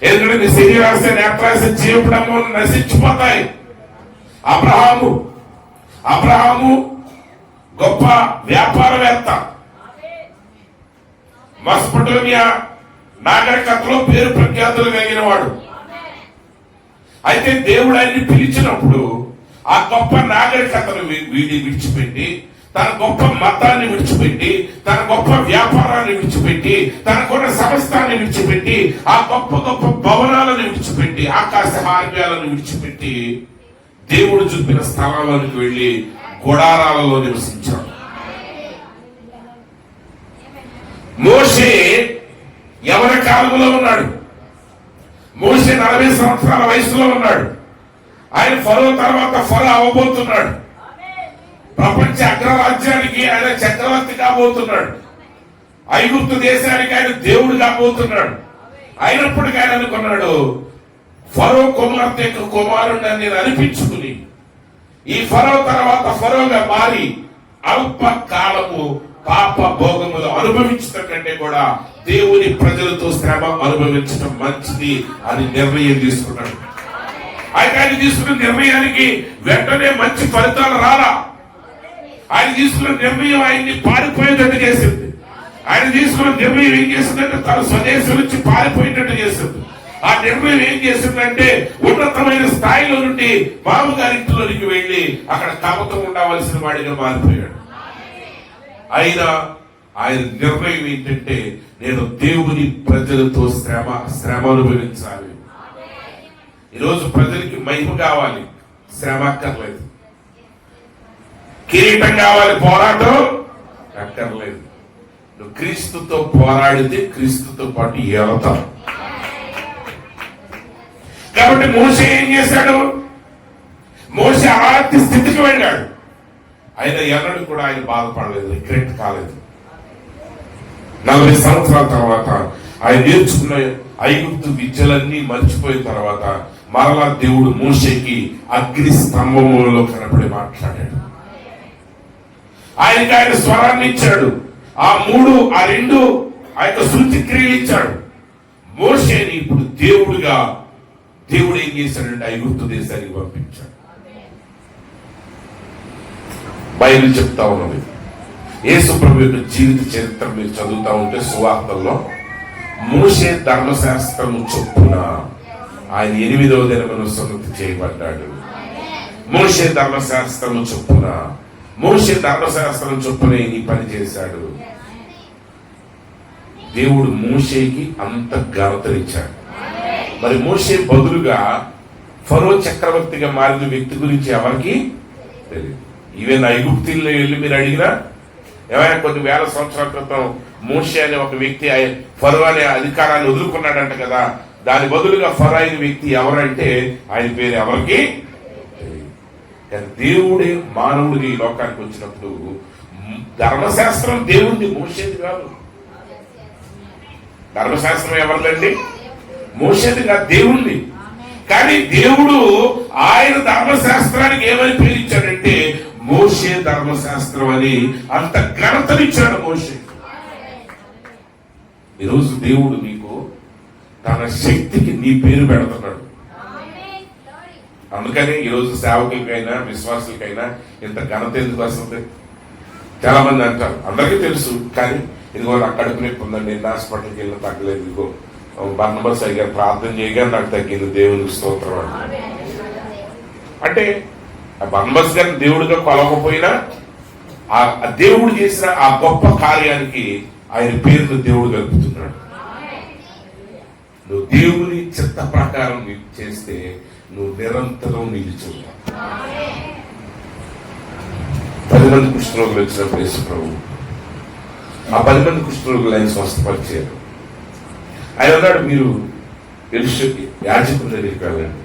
ఎందుకంటే నీ శరీరాశ, నేత్రాశ, జీవపడము నశించిపోతాయి. అబ్రహాము గొప్ప వ్యాపారవేత్త, మెసొపొటేమియా నాగరికతలో పేరు ప్రఖ్యాతులు కలిగిన వాడు. అయితే దేవుడు ఆయన్ని పిలిచినప్పుడు ఆ గొప్ప నాగరికతను విడిచిపెట్టి, తన గొప్ప మతాన్ని విడిచిపెట్టి, తన గొప్ప వ్యాపారాన్ని విడిచిపెట్టి, తనకున్న సమస్తాన్ని విడిచిపెట్టి, ఆ గొప్ప గొప్ప భవనాలను విడిచిపెట్టి, ఆకాశ హార్యాలను విడిచిపెట్టి దేవుడు చూపిన స్థలాలకు వెళ్లి గుడారాలలో నివసించాడు. మోషే యవన కాలంలో ఉన్నాడు. మోషే 40 సంవత్సరాల వయసులో ఉన్నాడు. ఆయన ఫరో తర్వాత ఫరో అవ్వబోతున్నాడు. ప్రపంచ అగ్రరాజ్యానికి ఆయన చక్రవర్తి కాబోతున్నాడు. ఐగుప్తు దేశానికి ఆయన దేవుడు కాబోతున్నాడు. అయినప్పటికీ ఆయన అనుకున్నాడు, ఫరో కుమార్తె యొక్క కుమారుడు అని నేను అనిపించుకుని ఈ ఫరో తర్వాత ఫరోగా మారి అల్ప కాలము పాప భోగములు అనుభవించడం కంటే కూడా దేవుని ప్రజలతో శ్రమ అనుభవించడం మంచిది అని నిర్ణయం తీసుకున్నాడు. ఆయన తీసుకున్న నిర్ణయానికి వెంటనే మంచి ఫలితాలు రాలా. ఆయన తీసుకున్న నిర్ణయం ఆయన్ని పారిపోయేటట్టు చేసింది. ఆయన తీసుకున్న నిర్ణయం ఏం చేసిందంటే తన స్వదేశం నుంచి పారిపోయేటట్టు చేసింది. ఆ నిర్ణయం ఏం చేసిందంటే ఉన్నతమైన స్థాయిలో నుండి మామగారింటిలోనికి వెళ్లి అక్కడ కామతం ఉండవలసిన వాడిగా మారిపోయాడు. అయినా ఆయన నిర్ణయం ఏంటంటే నేను దేవుని ప్రజలతో శ్రమ అనుభవించాలి. ఈరోజు ప్రజలకి మహిమ కావాలి, శ్రమ అక్కర్లేదు. కిరీటం కావాలి, పోరాటం అక్కర్లేదు. నువ్వు క్రీస్తుతో పోరాడితే క్రీస్తుతో పాటు ఏవతాం. కాబట్టి మోషే ఏం చేశాడు? మోషే అలాంటి స్థితికి వెళ్ళాడు. ఆయన ఎన్నడూ కూడా ఆయన బాధపడలేదు, రిగ్రెట్ కాలేదు. 40 సంవత్సరాల తర్వాత ఆయన నేర్చుకున్న ఐగుప్తు విద్యలన్నీ మర్చిపోయిన తర్వాత మరలా దేవుడు మోషేకి అగ్ని స్తంభములలో కనపడి మాట్లాడాడు. ఆయనకి ఆయన స్వరాన్ని ఇచ్చాడు. ఆ 3 ఆ 2 ఆ యొక్క శృతి క్రియలు ఇచ్చాడు. మోషేని ఇప్పుడు దేవుడు ఏం చేశాడంటే ఐగుప్తు దేశానికి పంపించాడు. బైబిల్ చెప్తా ఉన్నది. యేసు ప్రభు యొక్క జీవిత చరిత్ర మీరు చదువుతా ఉంటే సువార్తల్లో మోషే ధర్మశాస్త్రము చొప్పున ఆయన 8వ దినమున సున్నతి చేయబడ్డాడు. మోషే ధర్మశాస్త్రము చొప్పున ఈ పని చేశాడు. దేవుడు మోషేకి అంత ఘనతనిచ్చాడు. మరి మోషే బదులుగా ఫరో చక్రవర్తిగా మారిన వ్యక్తి గురించి ఎవరికి తెలియదు. ఈవెన్ ఐగుప్తుల్లో వెళ్ళి మీరు అడిగినా ఏమైనా కొన్ని వేల సంవత్సరాల క్రితం మోషే అనే ఒక వ్యక్తి ఫరో అనే అధికారాన్ని వదులుకున్నాడంట కదా, దాని బదులుగా ఫరో అయిన వ్యక్తి ఎవరంటే ఆయన పేరు ఎవరికి తెలియదు. కానీ దేవుడే మానవుడికి ఈ లోకానికి వచ్చినప్పుడు ధర్మశాస్త్రం దేవుడిది, మోషేది కాదు. ధర్మశాస్త్రం ఎవరిదండి? మోషేది కాదు, దేవుణ్ణి. కానీ దేవుడు ఆయన ధర్మశాస్త్రానికి ఏమని పేరిచ్చాడంటే మోషే ధర్మశాస్త్రం అని అంత ఘనతనిచ్చాడు మోషే. ఈరోజు దేవుడు నీకు తన శక్తికి నీ పేరు పెడుతున్నాడు. అందుకని ఈరోజు సేవకులకైనా విశ్వాసులకైనా ఇంత ఘనత ఎందుకు వస్తుంది? చాలా మంది అంటారు, అందరికీ తెలుసు, కానీ ఇదిగో నాకు కడుపు నొప్పి ఉందండి, నేను హాస్పిటల్కి వెళ్ళిన తగ్గలేదు, ఇదిగో బర్నబాస్ అయ్యారు ప్రార్థన చేయగా నాకు తగ్గింది, దేవునికి స్తోత్రం అంటే ఆ బర్నబాస్ గారిని దేవుడిగా కొలవకపోయినా ఆ దేవుడు చేసిన ఆ గొప్ప కార్యానికి ఆయన పేరును దేవుడు కలుపుతున్నాడు. నువ్వు దేవుని చిత్త ప్రకారం చేస్తే నువ్వు నిరంతరం నిలిచుంటావు. 10 మంది కుష్ఠరోగులు వచ్చినప్పుడు యేసు ప్రభు ఆ 10 మంది కుష్ఠరోగులు ఆయన స్వస్థపరిచారు. ఆయన అన్నాడు, మీరు యాజకుల దగ్గరికి వెళ్ళండి,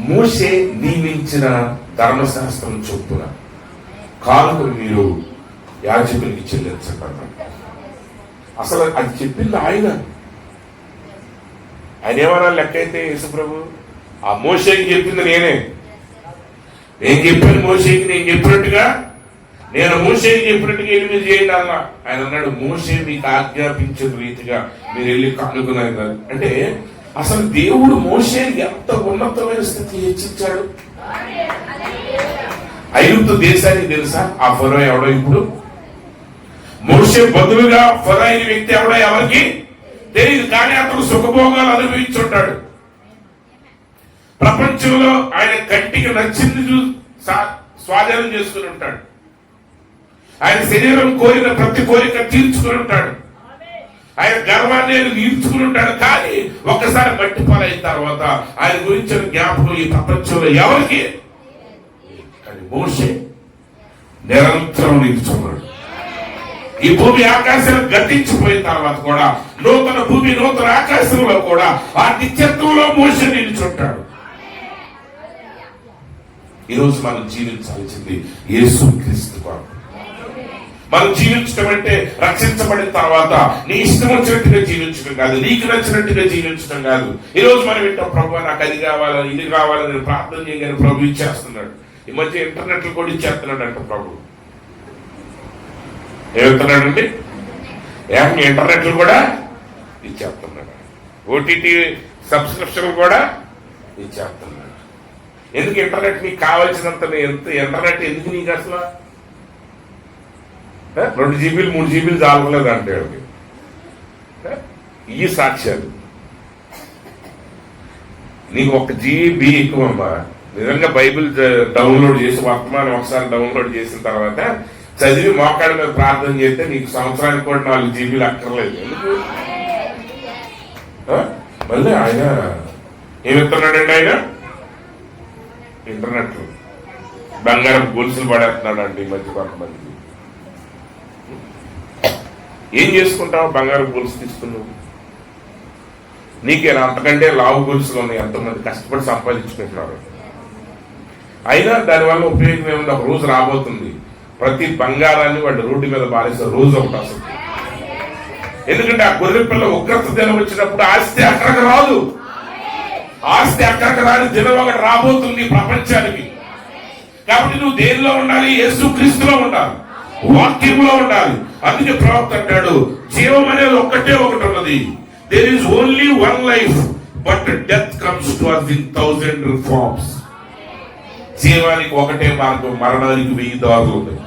మోషే నియమించిన ధర్మశాస్త్రం చొప్పున కానుకలు మీరు యాజకునికి చెల్లించగలరు. అసలు అది చెప్పింది ఆయన ఏమన్నా లెక్క అయితే యేసు ప్రభు ఆ మోషేకి చెప్పింది నేను చెప్పాను మోషేకి, నేను చెప్పినట్టుగా వెళ్ళి మీరు చేయండి అన్న. ఆయన అన్నాడు, మోషే మీకు ఆజ్ఞాపించిన రీతిగా మీరు వెళ్ళి కనుగొన్నారు. అంటే అసలు దేవుడు మోషేని ఎంత ఉన్నతమైన స్థితి హెచ్చించాడు. ఐగుప్తు దేశానికి తెలుసా ఆ ఫరో ఎవడో? ఇప్పుడు మోషే బదులుగా ఫరో అయిన వ్యక్తి ఎవడో ఎవరికి తెలియదు, కానీ అతను సుఖభోగాలు అనుభవించుంటాడు. ప్రపంచంలో ఆయన కంటికి నచ్చింది స్వాధీనం చేసుకుని ఉంటాడు. ఆయన శరీరం కోరిన ప్రతి కోరిక తీర్చుకుని ఉంటాడు. ఆయన గర్వాన్ని తీర్చుకుని ఉంటాడు. కానీ ఒక్కసారి మట్టిపాలైన తర్వాత ఆయన గురించిన జ్ఞాపకం ఈ ప్రపంచంలో ఎవరికి? కానీ మోషే నిరంతరం నిలుచున్నాడు. ఈ భూమి ఆకాశాలు గతించిపోయిన తర్వాత కూడా నూతన భూమి నూతన ఆకాశంలో కూడా ఆ నిత్యత్వంలో మోషే నిలుచుంటాడు. ఈరోజు మనం జీవించాల్సింది యేసుక్రీస్తు కొరకు. మనం జీవించడం అంటే రక్షించబడిన తర్వాత నీ ఇష్టం వచ్చినట్టుగా జీవించడం కాదు, నీకు నచ్చినట్టుగా జీవించడం కాదు. ఈరోజు మనం వింటాం, ప్రభు నాకు అది కావాలని ఇది కావాలని ప్రార్థన చేయగానే ప్రభు ఇచ్చేస్తున్నాడు. ఈ మధ్య ఇంటర్నెట్లు కూడా ఇచ్చేస్తున్నాడు అంట ప్రభు. ఏమిస్తున్నాడండి? ఇంటర్నెట్లు కూడా ఇచ్చేస్తున్నాడు, ఓటీటీ సబ్స్క్రిప్షన్ కూడా ఇచ్చేస్తున్నాడు. ఎందుకు ఇంటర్నెట్ నీకు కావాల్సినంత ఇంటర్నెట్ ఎందుకు నీకు అసలు 2 GB 3 GB చాలలేదు అంటే ఈ సాక్ష్యాలు నీకు 1 GB ఎక్కువ అమ్మా. నిజంగా బైబిల్ డౌన్లోడ్ చేసి వర్తమానం ఒకసారి డౌన్లోడ్ చేసిన తర్వాత చదివి మోకాళ్ళ మీద ప్రార్థన చేస్తే నీకు సంవత్సరానికి కూడా 4 GB అక్కర్లేదు. ఎందుకు? మళ్ళీ ఆయన ఏమిస్తున్నాడండి? ఆయన ఇంటర్నెట్ బంగారం గొలుసులు పడేస్తున్నాడు అంటే ఈ మధ్య కొంతమంది. ఏం చేసుకుంటావు? బంగారం గొలుసు తీసుకున్నావు, నీకేనా అంతకంటే లావు గొలుసులు ఉన్నాయి. ఎంతోమంది కష్టపడి సంపాదించుకుంటున్నారు. అయినా దానివల్ల ఉపయోగం ఏముంది? ఒక రోజు రాబోతుంది ప్రతి బంగారాన్ని వాళ్ళు రోడ్డు మీద బారేసే రోజు ఒకటి వస్తుంది. ఎందుకంటే ఆ గొర్రె పిల్ల ఉగ్రత దినం వచ్చినప్పుడు ఆస్తి అక్కడికి రాదు. ఆస్తి అక్కడికి రాని దినం ఒకటి రాబోతుంది ప్రపంచానికి. కాబట్టి నువ్వు దేనిలో ఉండాలి? యేసు క్రీస్తులో ఉండాలి, వాక్యంలో ఉండాలి. అందుకే ప్రవక్త అంటాడు, జీవం అనేది ఒకటే ఒకటి ఉన్నది. There is only one life but death comes to us in 1000 forms. జీవానికి ఒకటే మార్గం, మరణానికి 1000 దారులు ఉన్నాయి.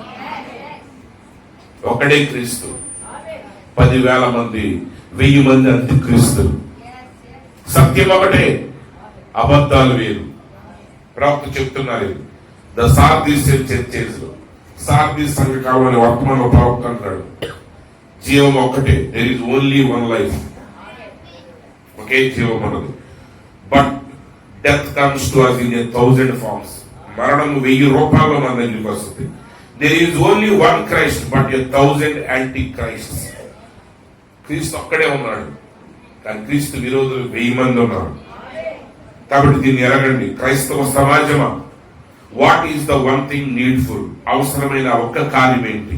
ఒకటే క్రీస్తు. 10,000 మంది, 1000 మంది అంత్యక్రీస్తులు. సత్యం ఒకటే, అబద్ధాలు వేరు. ప్రవక్త చెప్తున్నారు ద సార్దీస్ చర్చెస్ లో, సార్దీస్ సంఘకాలని వర్తమానంలో ప్రవక్త అంటాడు, జీవం ఒక్కటే. There is only one life, ఒకే జీవం ఉన్నది. But death comes to us in 1000 forms. మరణం 1000 రూపాయల్లో మన దగ్గరికి వస్తుంది. There is only one Christ but 1000 antichrist. క్రీస్తు ఒక్కడే ఉన్నాడు, కానీ క్రీస్తు విరోధులు 1000 మంది ఉన్నారు. కాబట్టి దీన్ని ఎరగండి. క్రైస్తవ సమాజమా, what is the one thing needful? అవసరమైన ఒక్క కార్యం ఏంటి?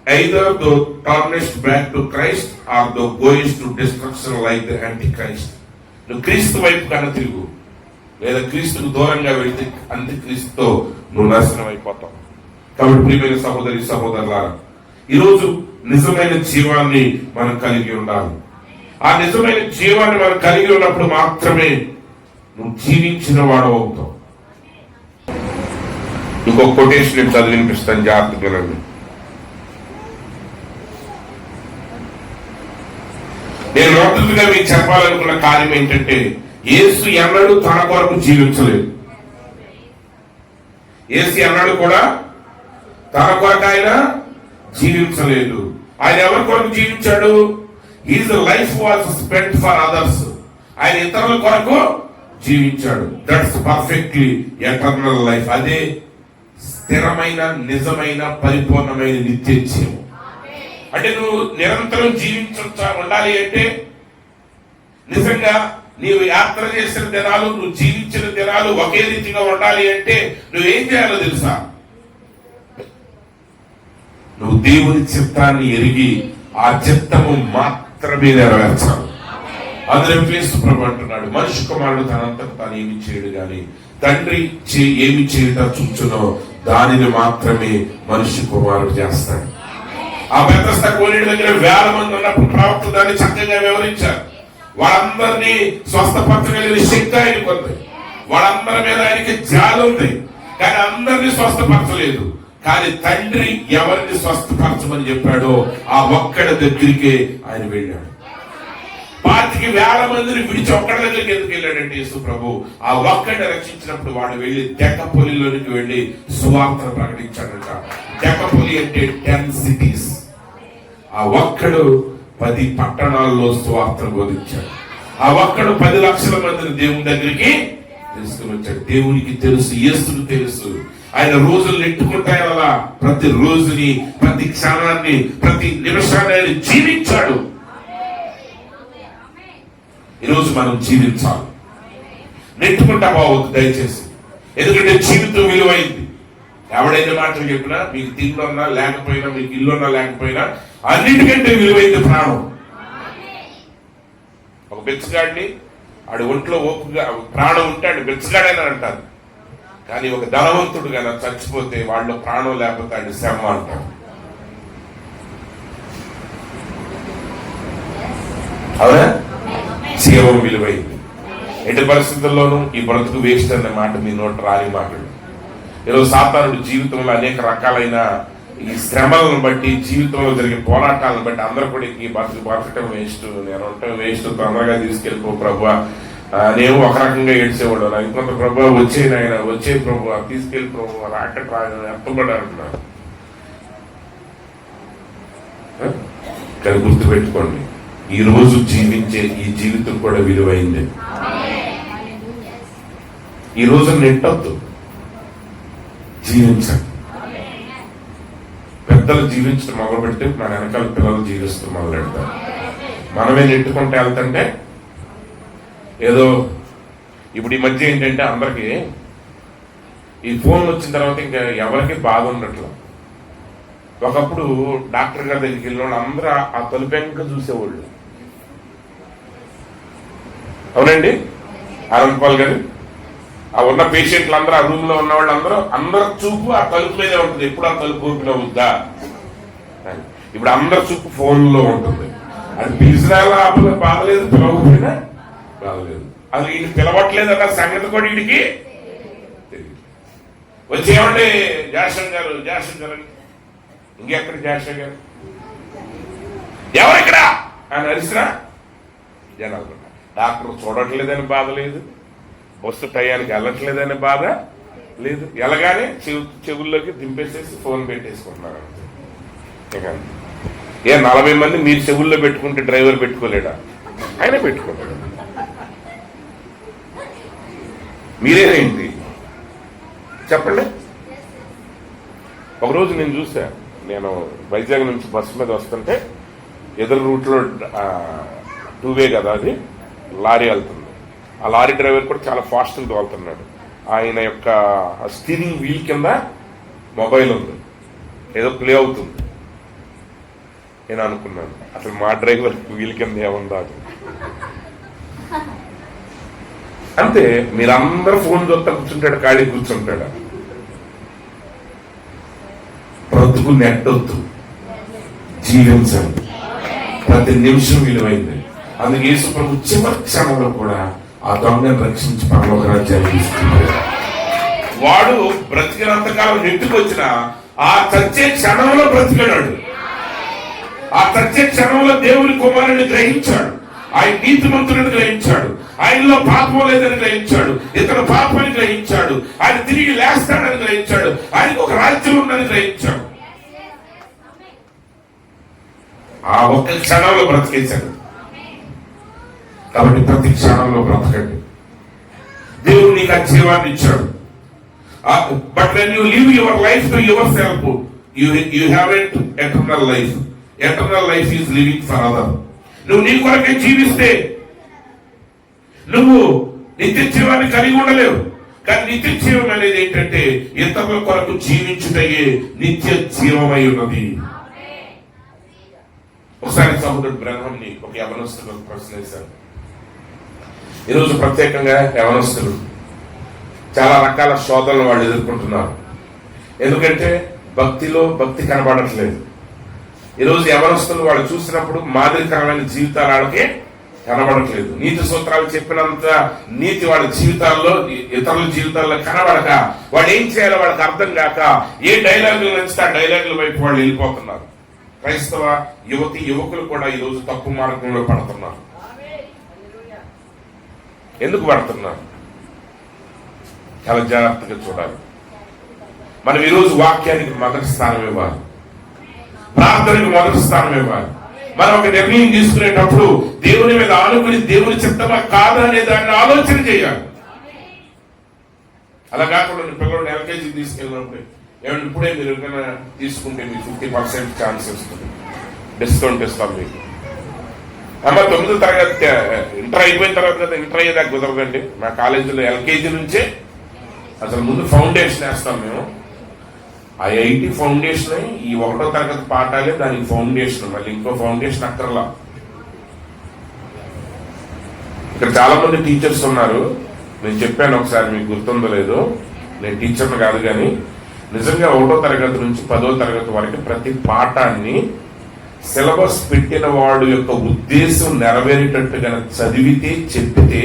either thou turnest back to Christ or thou goest to destruction like the antichrist. నువ్వు క్రీస్తు వైపు కన్నా తిరుగు, లేదా క్రీస్తుకు దూరంగా వెళితే అంత్యక్రీస్తుతో నువ్వు నాశనం అయిపోతావు. కాబట్టి ప్రియమైన సహోదరి సహోదరులారా, ఈరోజు నిజమైన జీవాన్ని మనం కలిగి ఉండాలి. ఆ నిజమైన జీవాన్ని మనం కలిగి ఉన్నప్పుడు మాత్రమే నువ్వు జీవించిన వాడు అవుతావు. ఇంకొక కొటేషన్ చదివి వినిపిస్తాను, జాగ్రత్త వినండి. నేను మొదటిగా మీకు చెప్పాలనుకున్న కార్యం ఏంటంటే, యేసు ఎన్నడూ తన కొరకు జీవించలేదు. యేసు ఎన్నడూ కూడా తన కొరకు ఆయన జీవించలేదు. ఆయన ఎవరి కొరకు జీవించాడు? His life was spent for others. ఆయన ఇతరుల కొరకు జీవించాడు. That's perfectly eternal life. అదే స్థిరమైన, నిజమైన, పరిపూర్ణమైన నిత్య జీవం. అంటే నువ్వు నిరంతరం ఉండాలి అంటే, నిజంగా నీవు యాత్ర చేసిన దినాలు, నువ్వు జీవించిన దినాలు ఒకే రీతిగా ఉండాలి అంటే నువ్వేం చేయాలో తెలుసా? నువ్వు దేవుని చిత్తాన్ని ఎరిగి ఆ చిత్తము మాత్రమే నెరవేర్చాలి. అందులో క్రీస్తు ప్రభు అంటున్నాడు, మనిషి కుమారుడు తనంతకు తాను ఏమి చేయడు గాని తండ్రి ఏమి చేయట చూచునో దానిని మాత్రమే మనిషి కుమారుడు చేస్తాడు. ఆ బెతస్దా కోనేటి దగ్గర 1000 మంది ఉన్నప్పుడు ప్రవక్త దాన్ని చక్కగా వివరించారు. వాళ్ళందరినీ స్వస్థపరచగలిగిన శక్తి ఆయనకు ఉంది, వాళ్ళందరి మీద ఆయనకి జాలి ఉంది, కానీ అందరినీ స్వస్థపరచలేదు. కానీ తండ్రి ఎవరిని స్వస్థపరచమని చెప్పాడో ఆ ఒక్కడి దగ్గరికే ఆయన వెళ్ళాడు. 25,000 మందిని విడిచి ఒక్కడి దగ్గరికి ఎందుకు వెళ్ళాడంటే యేసు ప్రభు ఆ ఒక్కడిని రక్షించినప్పుడు వాడు వెళ్ళి డెకపొలిలోనికి వెళ్ళి సువార్తను ప్రకటించాడంట. డెకపొలి అంటే 10 cities. ఆ ఒక్కడు 10 పట్టణాల్లో సువార్తను బోధించాడు. ఆ ఒక్కడు 10 లక్షల మందిని దేవుని దగ్గరికి తీసుకుని వచ్చాడు. దేవునికి తెలుసు, యేసుకు తెలుసు. ఆయన రోజులు నెట్టుకుంటాయి అలా ప్రతి రోజుని, ప్రతి క్షణాన్ని, ప్రతి నిమిషాన్ని ఆయన జీవించాడు. ఈరోజు మనం జీవించాలి. నెట్టుకుంటా పోవద్దు దయచేసి, ఎందుకంటే జీవితం విలువైంది. ఎవడైనా మాటలు చెప్పినా, మీకు తిండున్నా లేకపోయినా, మీకు ఇల్లున్నా లేకపోయినా, అన్నిటికంటే విలువైంది ప్రాణం. ఒక బెచ్చగాడిని ఆడు ఒంట్లో ఓపుగా ప్రాణం ఉంటే ఆడు బెచ్చగాడని అంటారు. కానీ ఒక ధనవంతుడు కదా చచ్చిపోతే వాళ్ళు ప్రాణం లేకపోతే ఆడు శ్రమ అంటారు. అవునా? జీవం విలువైంది. ఎట్టి పరిస్థితుల్లోనూ ఈ బ్రతుకు వేస్ట్ అనే మాట మీ నోట రాని మాటలు. ఈరోజు సాతానుడు జీవితంలో అనేక రకాలైన ఈ శ్రమలను బట్టి, జీవితంలో జరిగే పోరాటాలను బట్టి అందరూ కూడా ఈ బతకటం వేస్ట్, నేను ఉండటం వేస్ట్, తొందరగా తీసుకెళ్ళిపో ప్రభువా. నేను ఒక రకంగా ఏడ్చేవాడు, నాకు ఇంకొంత ప్రభు వచ్చేది ఆయన, వచ్చే ప్రభు తీసుకెళ్ళి ప్రభు రాకట్ రాజు ఎత్తబడి అంటున్నారు. కానీ గుర్తుపెట్టుకోండి, ఈ రోజు జీవించే ఈ జీవితం కూడా విలువైంది. ఈ రోజు నెట్టొద్దు, జీవించండి. పెద్దలు జీవించడం మొదలు పెడితే మన వెనకాల పిల్లలు జీవిస్తూ మొదలు పెడతారు. మనమే నెట్టుకుంటే వెళ్తుంటే ఏదో ఇప్పుడు ఈ మధ్య ఏంటంటే అందరికి ఈ ఫోన్ వచ్చిన తర్వాత ఇంకా ఎవరికి బాధ ఉండట్లా. ఒకప్పుడు డాక్టర్ గారి దగ్గరికి వెళ్ళిన వాళ్ళు అందరూ ఆ తలుపెంక చూసేవాళ్ళు. అవునండి ఆనందపాల్ గారు, ఆ ఉన్న పేషెంట్లు అందరూ, ఆ రూమ్ లో ఉన్న వాళ్ళు అందరూ చూపు ఆ తలుపు మీదే ఉంటుంది. ఎప్పుడు ఆ తలుపు ఓపెన్ అవుద్దా. ఇప్పుడు అందరి చూపు ఫోన్ లో ఉంటుంది. అది పిలిచినా బాధలేదు, పిలవకపోయినా బాధలేదు. అది ఈయన పిలవట్లేదు అన్న సంగతి కూడా వీడికి తెలియదు. వచ్చేమండి జాషన్ గారు ఇంకెక్కడ జాషన్ గారు ఎవరిక్కడ అని అరిసినా జనాలు. డాక్టర్ చూడట్లేదని బాధ లేదు, బస్సు టయానికి వెళ్ళట్లేదని బాధ లేదు. ఎలాగానే చెవుల్లోకి దింపేసేసి ఫోన్ పెట్టేసుకుంటున్నారు అంతే. 40 మంది మీరు చెవుల్లో పెట్టుకుంటే డ్రైవర్ పెట్టుకోలేడా? ఆయన పెట్టుకుంటాడు. మీరేనేంటి చెప్పండి. ఒకరోజు నేను చూసా, నేను వైజాగ్ నుంచి బస్సు మీద వస్తుంటే ఎదురు రూట్లో 2 వే కదా, అది లారీ వెళ్తుంది. ఆ లారీ డ్రైవర్ కూడా చాలా ఫాస్ట్గా తోలుతున్నాడు. ఆయన యొక్క స్టీరింగ్ వీల్ కింద మొబైల్ ఉంది, ఏదో ప్లే అవుతుంది. నేను అనుకున్నాను అసలు మా డ్రైవర్ వీల్ కింద ఏముందా అది. అంతే, మీరందరూ ఫోన్ చూస్తా కూర్చుంటాడు, ఖాళీ కూర్చుంటాడు. బ్రతుకు నెట్టొద్దు, జీవించండి. ప్రతి నిమిషం విలువైంది. అందుకే యేసు ప్రభు చివరి క్షణంలో కూడా ఆ దొంగను రక్షించి పరలోక రాజ్యాన్ని తీసుకున్నాడు. వాడు బ్రతికినంతకాలం నెట్టుకొచ్చిన ఆ చచ్చే క్షణంలో బ్రతికినాడు. ఆ చచ్చే క్షణంలో దేవుని కుమారుని గ్రహించాడు, ఆయన నీతిమంతుడిని గ్రహించాడు, ఆయనలో పాపం లేదని గ్రహించాడు, ఇతను పాపాన్ని గ్రహించాడు, ఆయన తిరిగి లేస్తాడని గ్రహించాడు, ఆయనకు ఒక రాజ్యం ఉందని గ్రహించాడు. ఆ ఒక్క క్షణంలో బ్రతికేశాడు. కాబట్టి ప్రతి క్షణంలో బ్రతకండి. దేవుడు నీకు ఆ జీవాన్ని ఇచ్చాడు. But when you live your life to your self, you haven't eternal life. Eternal life is living for other. నువ్వు నీ కొరకే జీవిస్తే నువ్వు నిత్య జీవాన్ని కలిగి ఉండలేవు. కానీ నిత్య జీవం అనేది ఏంటంటే ఇతరుల కొరకు జీవించుటయే నిత్య జీవమై ఉన్నది. ఒకసారి సహోదరుడు బ్రహ్మంని ఒక యవనస్తుడు ప్రశ్న వేశారు. ఈరోజు ప్రత్యేకంగా యవనస్తులు చాలా రకాల శోధనలు వాళ్ళు ఎదుర్కొంటున్నారు. ఎందుకంటే భక్తిలో భక్తి కనబడట్లేదు. ఈరోజు యవనస్తులు వాళ్ళు చూసినప్పుడు మాదిరికరమైన జీవితాలు వాళ్ళకి కనబడట్లేదు. నీతి సూత్రాలు చెప్పినంత నీతి వాళ్ళ జీవితాల్లో, ఇతరుల జీవితాల్లో కనబడక వాళ్ళు ఏం చేయాలో వాళ్ళకి అర్థం కాక ఏ డైలాగులు నచ్చితే ఆ డైలాగుల వైపు వాళ్ళు వెళ్ళిపోతున్నారు. క్రైస్తవ యువకులు కూడా ఈరోజు తప్పు మార్గంలో పడుతున్నారు. ఎందుకు పడుతున్నారు? చాలా జాగ్రత్తగా చూడాలి. మనం ఈరోజు వాక్యానికి మొదటి స్థానం ఇవ్వాలి, ప్రార్థనకు మొదటి స్థానం ఇవ్వాలి. మనం ఒక నిర్ణయం తీసుకునేటప్పుడు దేవుని మీద ఆనుకుని దేవుని చిత్తమా కాదా అనే దాన్ని ఆలోచన చేయాలి. అలా కాకుండా పిల్లలు ఎల్కేజీ తీసుకెళ్ళినప్పుడు ఏమన్నా ఇప్పుడే మీరు ఎవరికైనా తీసుకుంటే మీకు 50% ఛాన్స్ వస్తుంది, డిస్కౌంట్ ఇస్తాం మీకు. అమ్మ 9వ తరగతి ఇంటర్ అయిపోయిన తర్వాత కదా, ఇంటర్ అయ్యేదాకా కుదరదండి. మా కాలేజీలో ఎల్కేజీ నుంచే అసలు ముందు ఫౌండేషన్ వేస్తాం మేము. ఆ 80 ఫౌండేషన్, ఈ 1వ తరగతి పాఠాలే దానికి ఫౌండేషన్, మళ్ళీ ఇంకో ఫౌండేషన్ అక్కర్లా. ఇక్కడ చాలా మంది టీచర్స్ ఉన్నారు. నేను చెప్పాను ఒకసారి, మీకు గుర్తుందో లేదో, నేను టీచర్ని కాదు కానీ నిజంగా 1వ తరగతి నుంచి 10వ తరగతి వరకు ప్రతి పాఠాన్ని సిలబస్ పెట్టిన వాడు యొక్క ఉద్దేశం నెరవేరేటట్టుగా చదివితే చెప్పితే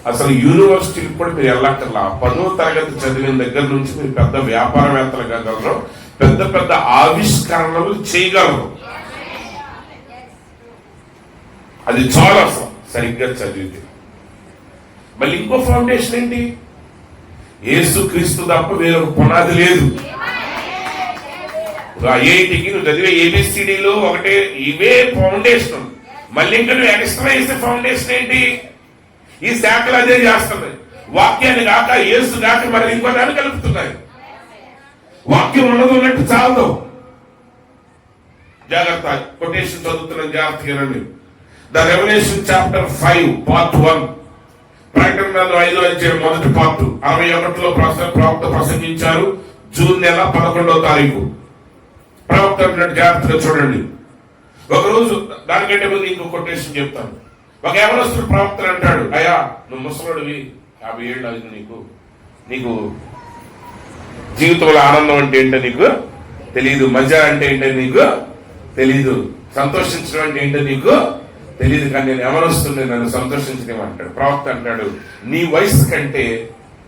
అసలు యూనివర్సిటీకి కూడా మీరు వెళ్ళక్కర్లా. 10వ తరగతి చదివిన దగ్గర నుంచి మీరు పెద్ద వ్యాపారవేత్తలు కాగలరు, పెద్ద పెద్ద ఆవిష్కరణలు చేయగలరు. అది చాలా అసలు సరిగ్గా చదివితే. మళ్ళీ ఇంకో ఫౌండేషన్ ఏంటి? యేసు క్రీస్తు తప్ప వేరొక పునాది లేదు. ఐఐటికి నువ్వు చదివే ఏబిసిడీలు ఒకటే, ఇవే ఫౌండేషన్. మళ్ళీ ఇంకా నువ్వు ఎక్స్ట్రా వేసే ఫౌండేషన్ ఏంటి? ఈ శాఖలు అదే చేస్తున్నాయి. వాక్యాన్ని కాక, యేసు కాక మరి ఇంకో దాన్ని కలుపుతున్నాయి. వాక్యం ఉన్నది ఉన్నట్టు చాలదు. జాగ్రత్త, కొటేషన్ చదువుతున్న జాగ్రత్తగా. The Revelation chapter 5 part 1. ప్రకటన గ్రంథం 5వ అధ్యాయం మొదటి పార్ట్ 61లో ప్రవక్త ప్రసంగించారు. జూన్ నెల 11వ తారీఖు. ప్రవక్త అంటున్నాడు, జాగ్రత్తగా చూడండి. ఒకరోజు దానికంటే ముందు ఇంకో కొటేషన్ చెప్తాను. ఒక యవనస్తుడు ప్రవక్త అంటాడు, అయ్యా నువ్వు ముసలుడివి, 50 ఏళ్ళు అయింది, నీకు జీవితంలో ఆనందం అంటే ఏంటో నీకు తెలీదు, మజా అంటే ఏంటో నీకు తెలీదు, సంతోషించడం అంటే ఏంటో నీకు తెలీదు, కానీ నేను యవనస్తుడిని, నన్ను సంతోషించలేమంటాడు. ప్రవక్త అంటాడు, నీ వయసు కంటే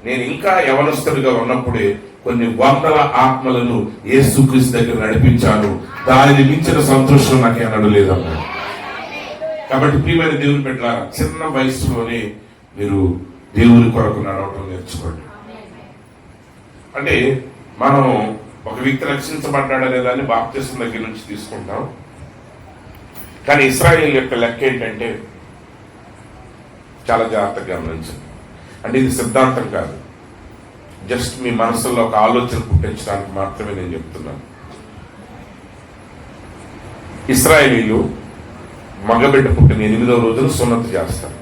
నేను ఇంకా యవనస్తుడిగా ఉన్నప్పుడే కొన్ని వందల ఆత్మలను యేసుక్రీస్తు దగ్గర నడిపించాను, దానిని మించిన సంతోషం నాకేమనడు లేదన్నాడు. కాబట్టి ప్రియమైన దేవుని బిడ్డలారా, చిన్న వయసులోనే మీరు దేవుని కొరకు నడవటం నేర్చుకోండి. అంటే మనం ఒక వ్యక్తి రక్షించబడ్డాడనే దాన్ని బాప్తిస్మం దగ్గర నుంచి తీసుకుంటాం. కానీ ఇశ్రాయేలు యొక్క లెక్క ఏంటంటే చాలా జాగ్రత్తగా గమనించండి. అంటే ఇది సిద్ధాంతం కాదు, జస్ట్ మీ మనసులో ఒక ఆలోచన పుట్టించడానికి మాత్రమే నేను చెప్తున్నాను. ఇశ్రాయేలీలు మగబిడ్డ పుట్టిన 8వ రోజున సున్నతి చేస్తారు.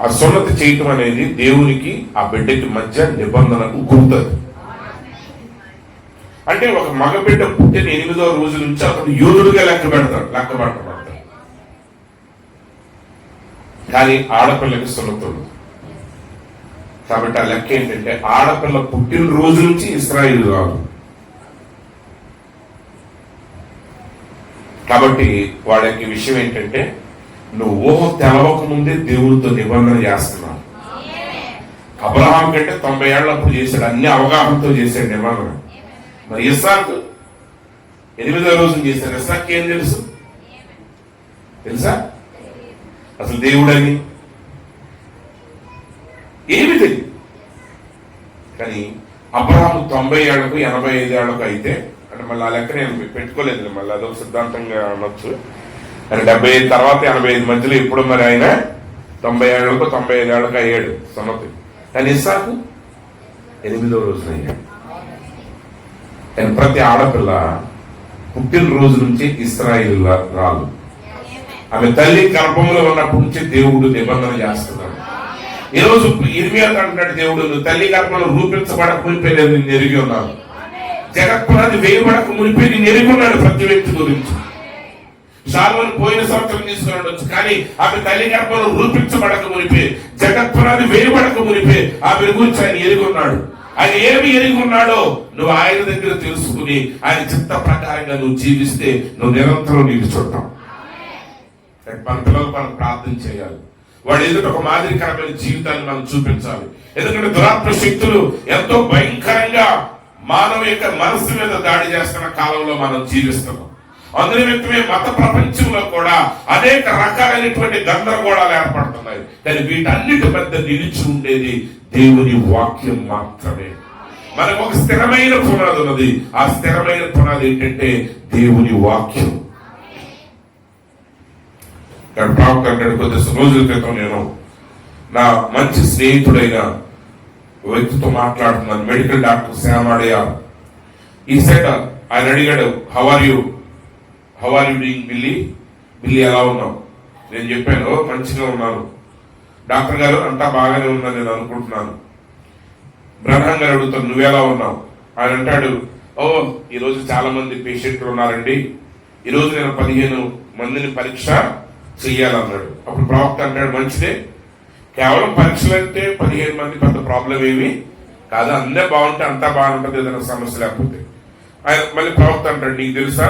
ఆ సున్నతి చేయటం అనేది దేవునికి ఆ బిడ్డకి మధ్య నిబంధనకు గుర్తుంది. అంటే ఒక మగబిడ్డ పుట్టిన 8వ రోజు నుంచి అతను యోధుడిగా లెక్కబడతాడు. కానీ ఆడపిల్లకి సున్నతి ఉండదు. కాబట్టి ఆ లెక్క ఏంటంటే ఆడపిల్ల పుట్టిన రోజు నుంచి ఇశ్రాయేలు రాదు. కాబట్టి వాళ్ళకి విషయం ఏంటంటే, నువ్వు ఊహ తెలవక ముందే దేవుడితో నిబంధన చేస్తున్నావు. అబ్రహాం కంటే 90 ఏళ్ళప్పుడు చేశాడు, అన్ని అవగాహనతో చేశాడు నిబంధన. మరి ఇస్సాకు 8వ రోజున చేశాడు. ఇస్సాకు ఏం తెలుసా అసలు దేవుడని ఏమి తెలియదు. కానీ అబ్రహాము 90 ఏళ్లకు 85 ఏళ్లకు అయితే, అంటే మళ్ళీ ఆ లెక్క నేను పెట్టుకోలేదు, మళ్ళీ అదొక సిద్ధాంతంగా అనొచ్చు. కానీ 75 తర్వాత 85 మధ్యలో ఇప్పుడు మరి ఆయన 90 ఏళ్లకు 95 ఏళ్లకు అయ్యాడు సున్నతి. కానీ ఇస్సాకు 8వ రోజున అయ్యాడు. కానీ ప్రతి ఆడపిల్ల పుట్టినరోజు నుంచి ఇశ్రాయేలు రాలు. ఆమె తల్లి గర్భంలో ఉన్నప్పటి నుంచి దేవుడు నిబంధన చేస్తున్నాడు. ఈ రోజు ఇర్మియా అంటున్నాడు, దేవుడు నువ్వు తల్లి గర్భంలో రూపించబడక మునిపే నేను ఎరిగి ఉన్నాను, జగత్పునాది వేయబడక మునిపే నేను ఎరిగి ఉన్నాడు ప్రతి వ్యక్తి గురించి. షాలోను పోయిన సంవత్సరం తీసుకుని ఉండొచ్చు, కానీ ఆమె తల్లి గర్భంలో రూపించబడక మునిపే, జగత్పునాది వేయబడక మునిపే ఆమె గురించి ఆయన ఎరిగి ఉన్నాడు. ఆయన ఏమి ఎరిగి ఉన్నాడో నువ్వు ఆయన దగ్గర తెలుసుకుని ఆయన చిత్త ప్రకారంగా నువ్వు జీవిస్తే నువ్వు నిరంతరం నీకు చూడటం. మన పిల్లలు మనం ప్రార్థన చేయాలి, వాడు ఎదుట ఒక మాదిరికరమైన జీవితాన్ని మనం చూపించాలి. ఎందుకంటే దురాత్మ శక్తులు ఎంతో భయంకరంగా మానవ యొక్క మనస్సు మీద దాడి చేస్తున్న కాలంలో మనం జీవిస్తున్నాం. అందునిమిత్తమే మత ప్రపంచంలో కూడా అనేక రకాలైనటువంటి గందరగోళాలు ఏర్పడుతున్నాయి. కానీ వీటన్నిటి మధ్య నిలిచి ఉండేది దేవుని వాక్యం మాత్రమే. మనకు ఒక స్థిరమైన పునాది ఉన్నది. ఆ స్థిరమైన పునాది ఏంటంటే దేవుని వాక్యం. కొద్ది రోజుల క్రితం నేను నా మంచి స్నేహితుడైన వ్యక్తితో మాట్లాడుతున్నాను, మెడికల్ డాక్టర్ శ్యామాడయ్య. ఈ సెట్ ఆయన అడిగాడు, హౌ ఆర్ యూ డూయింగ్ బిల్లి ఎలా ఉన్నావు? నేను చెప్పాను, మంచిగా ఉన్నాను డాక్టర్ గారు, అంతా బాగానే ఉందని నేను అనుకుంటున్నాను. బ్రహ్మం గారు అడుగుతాను, నువ్వెలా ఉన్నావు? ఆయన అంటాడు, ఈరోజు చాలా మంది పేషెంట్లు ఉన్నారండి, ఈరోజు నేను 15 మందిని పరీక్ష చెయ్యాలన్నాడు. అప్పుడు ప్రవక్త అంటాడు, మంచిదే, కేవలం పరీక్షలు అంటే 15 మంది పెద్ద ప్రాబ్లం ఏమి కాదు, అందరే బాగుంటే అంతా బాగుంటుంది, ఏదైనా సమస్య లేకపోతే. ఆయన మళ్ళీ ప్రవక్త అంటాడు, నీకు తెలుసా